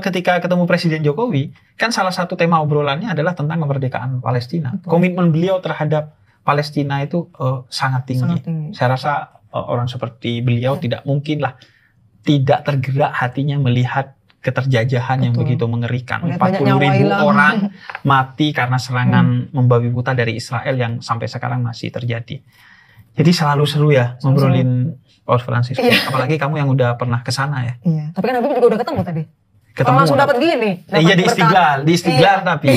ketika ketemu Presiden Jokowi, kan salah satu tema obrolannya adalah tentang kemerdekaan Palestina. Komitmen beliau terhadap Palestina itu sangat tinggi. Saya rasa orang seperti beliau tidak mungkin lah tidak tergerak hatinya melihat keterjajahan yang begitu mengerikan. 40.000 orang mati karena serangan membabi buta dari Israel yang sampai sekarang masih terjadi. Jadi selalu seru ya ngobrolin Paus Fransiskus. Apalagi kamu yang udah pernah ke sana ya. Tapi kan Habib juga udah ketemu tadi. ketemu. langsung dapat gini. Iya di Istiqlal, Iya. tapi.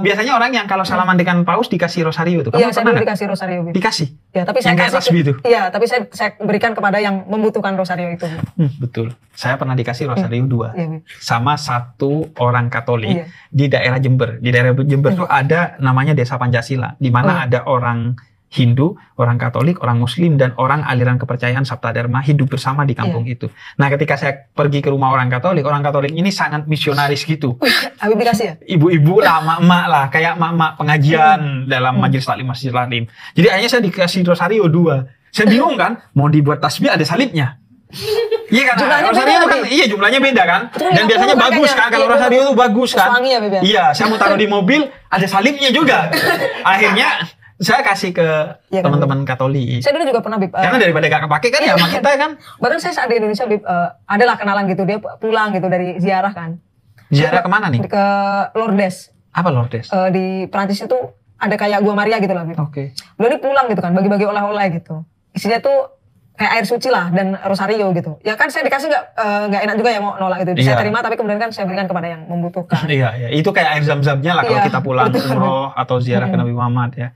Biasanya orang yang kalau salaman dengan paus dikasih rosario itu. Kamu Iya, saya pernah dulu nggak? dikasih rosario, Bib. Dikasih. Ya, tapi saya Yang kayak kasih tasbih itu. Iya, tapi saya berikan kepada yang membutuhkan rosario itu. Betul. Saya pernah dikasih rosario 2 Iya, Bib. sama satu orang Katolik Iya. di daerah Jember. Di daerah Jember itu ada namanya Desa Pancasila, di mana ada orang Hindu, orang Katolik, orang Muslim, dan orang aliran kepercayaan Sabta Dharma hidup bersama di kampung itu. Nah, ketika saya pergi ke rumah orang Katolik ini sangat misionaris gitu. Habib dikasih ya? Ibu-ibu lah, mak-mak lah, kayak mak-mak pengajian dalam majelis taklim masjid taklim. Jadi akhirnya saya dikasih rosario 2. Saya bingung kan, mau dibuat tasbih ada salibnya. Iya kan, Jumlahnya rosario beda, kan, Bib. iya jumlahnya beda kan. Betul, Dan 50 biasanya bagus makanya. kan, kalau Iya, rosario itu bagus kan. Wangi ya, Bib, ya? Iya, saya mau taruh di mobil, ada salibnya juga. Akhirnya saya kasih ke Iya kan, teman-teman Katolik. Saya dulu juga pernah, Bib. Karena daripada gak kepake kan ya sama kita kan. Bahkan saya saat di Indonesia, Bib, adalah kenalan gitu, dia pulang gitu dari ziarah kan. Ziarah kemana nih? Ke Lourdes. Apa Lourdes? Di Prancis itu ada kayak Gua Maria gitu lah, Bib. Oke. Beliau ini pulang gitu kan, bagi-bagi oleh-oleh gitu. Isinya tuh kayak air suci lah dan rosario gitu. Ya kan saya dikasih nggak enak juga ya mau nolak itu. Saya Iya. terima tapi kemudian kan saya berikan kepada yang membutuhkan. Iya, itu kayak air zam-zamnya lah kalau Iya, kita pulang betul. umroh atau ziarah ke Nabi Muhammad ya.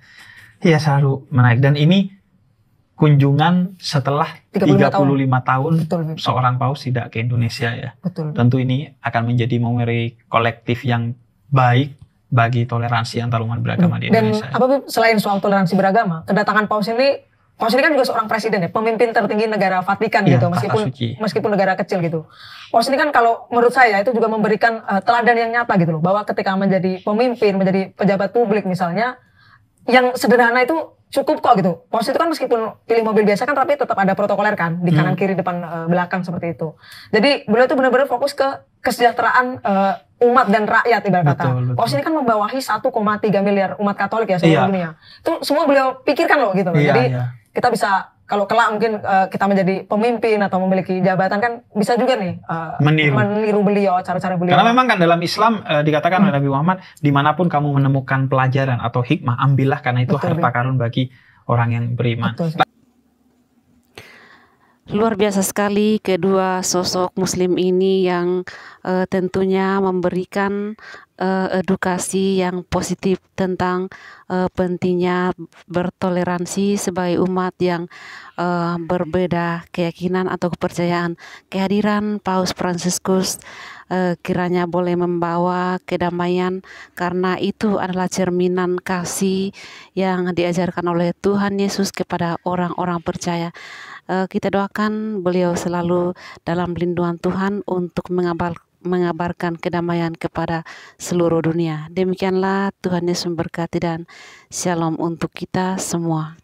Iya, selalu menarik. Dan ini kunjungan setelah 35 tahun Betul, Bib. seorang paus tidak ke Indonesia ya. Betul. Tentu ini akan menjadi memori kolektif yang baik bagi toleransi antar umat beragama di Dan Indonesia. apa, Bib, selain soal toleransi beragama, kedatangan Paus ini kan juga seorang presiden ya, pemimpin tertinggi negara Vatikan Iya, gitu, tahta suci. meskipun negara kecil gitu. Paus ini kan kalau menurut saya itu juga memberikan teladan yang nyata gitu loh, bahwa ketika menjadi pemimpin, menjadi pejabat publik misalnya, yang sederhana itu cukup kok gitu. Paus itu kan meskipun pilih mobil biasa kan, tapi tetap ada protokoler kan, di kanan kiri depan belakang seperti itu. Jadi beliau itu benar-benar fokus ke kesejahteraan umat dan rakyat ibarat kata. Betul. Paus ini kan membawahi 1,3 miliar umat Katolik ya seluruh Iya. dunia. Itu semua beliau pikirkan loh gitu loh. Iya, Jadi iya. kita bisa kalau kelak mungkin kita menjadi pemimpin atau memiliki jabatan kan bisa juga nih meniru beliau, cara-cara beliau. Karena memang kan dalam Islam dikatakan oleh Nabi Muhammad, dimanapun kamu menemukan pelajaran atau hikmah, ambillah karena itu Betul, harta karun bagi orang yang beriman. Betul. Luar biasa sekali kedua sosok muslim ini yang tentunya memberikan edukasi yang positif tentang pentingnya bertoleransi sebagai umat yang berbeda keyakinan atau kepercayaan. Kehadiran Paus Fransiskus kiranya boleh membawa kedamaian, karena itu adalah cerminan kasih yang diajarkan oleh Tuhan Yesus kepada orang-orang percaya. Kita doakan beliau selalu dalam lindungan Tuhan untuk mengabarkan kedamaian kepada seluruh dunia. Demikianlah, Tuhan Yesus memberkati dan shalom untuk kita semua.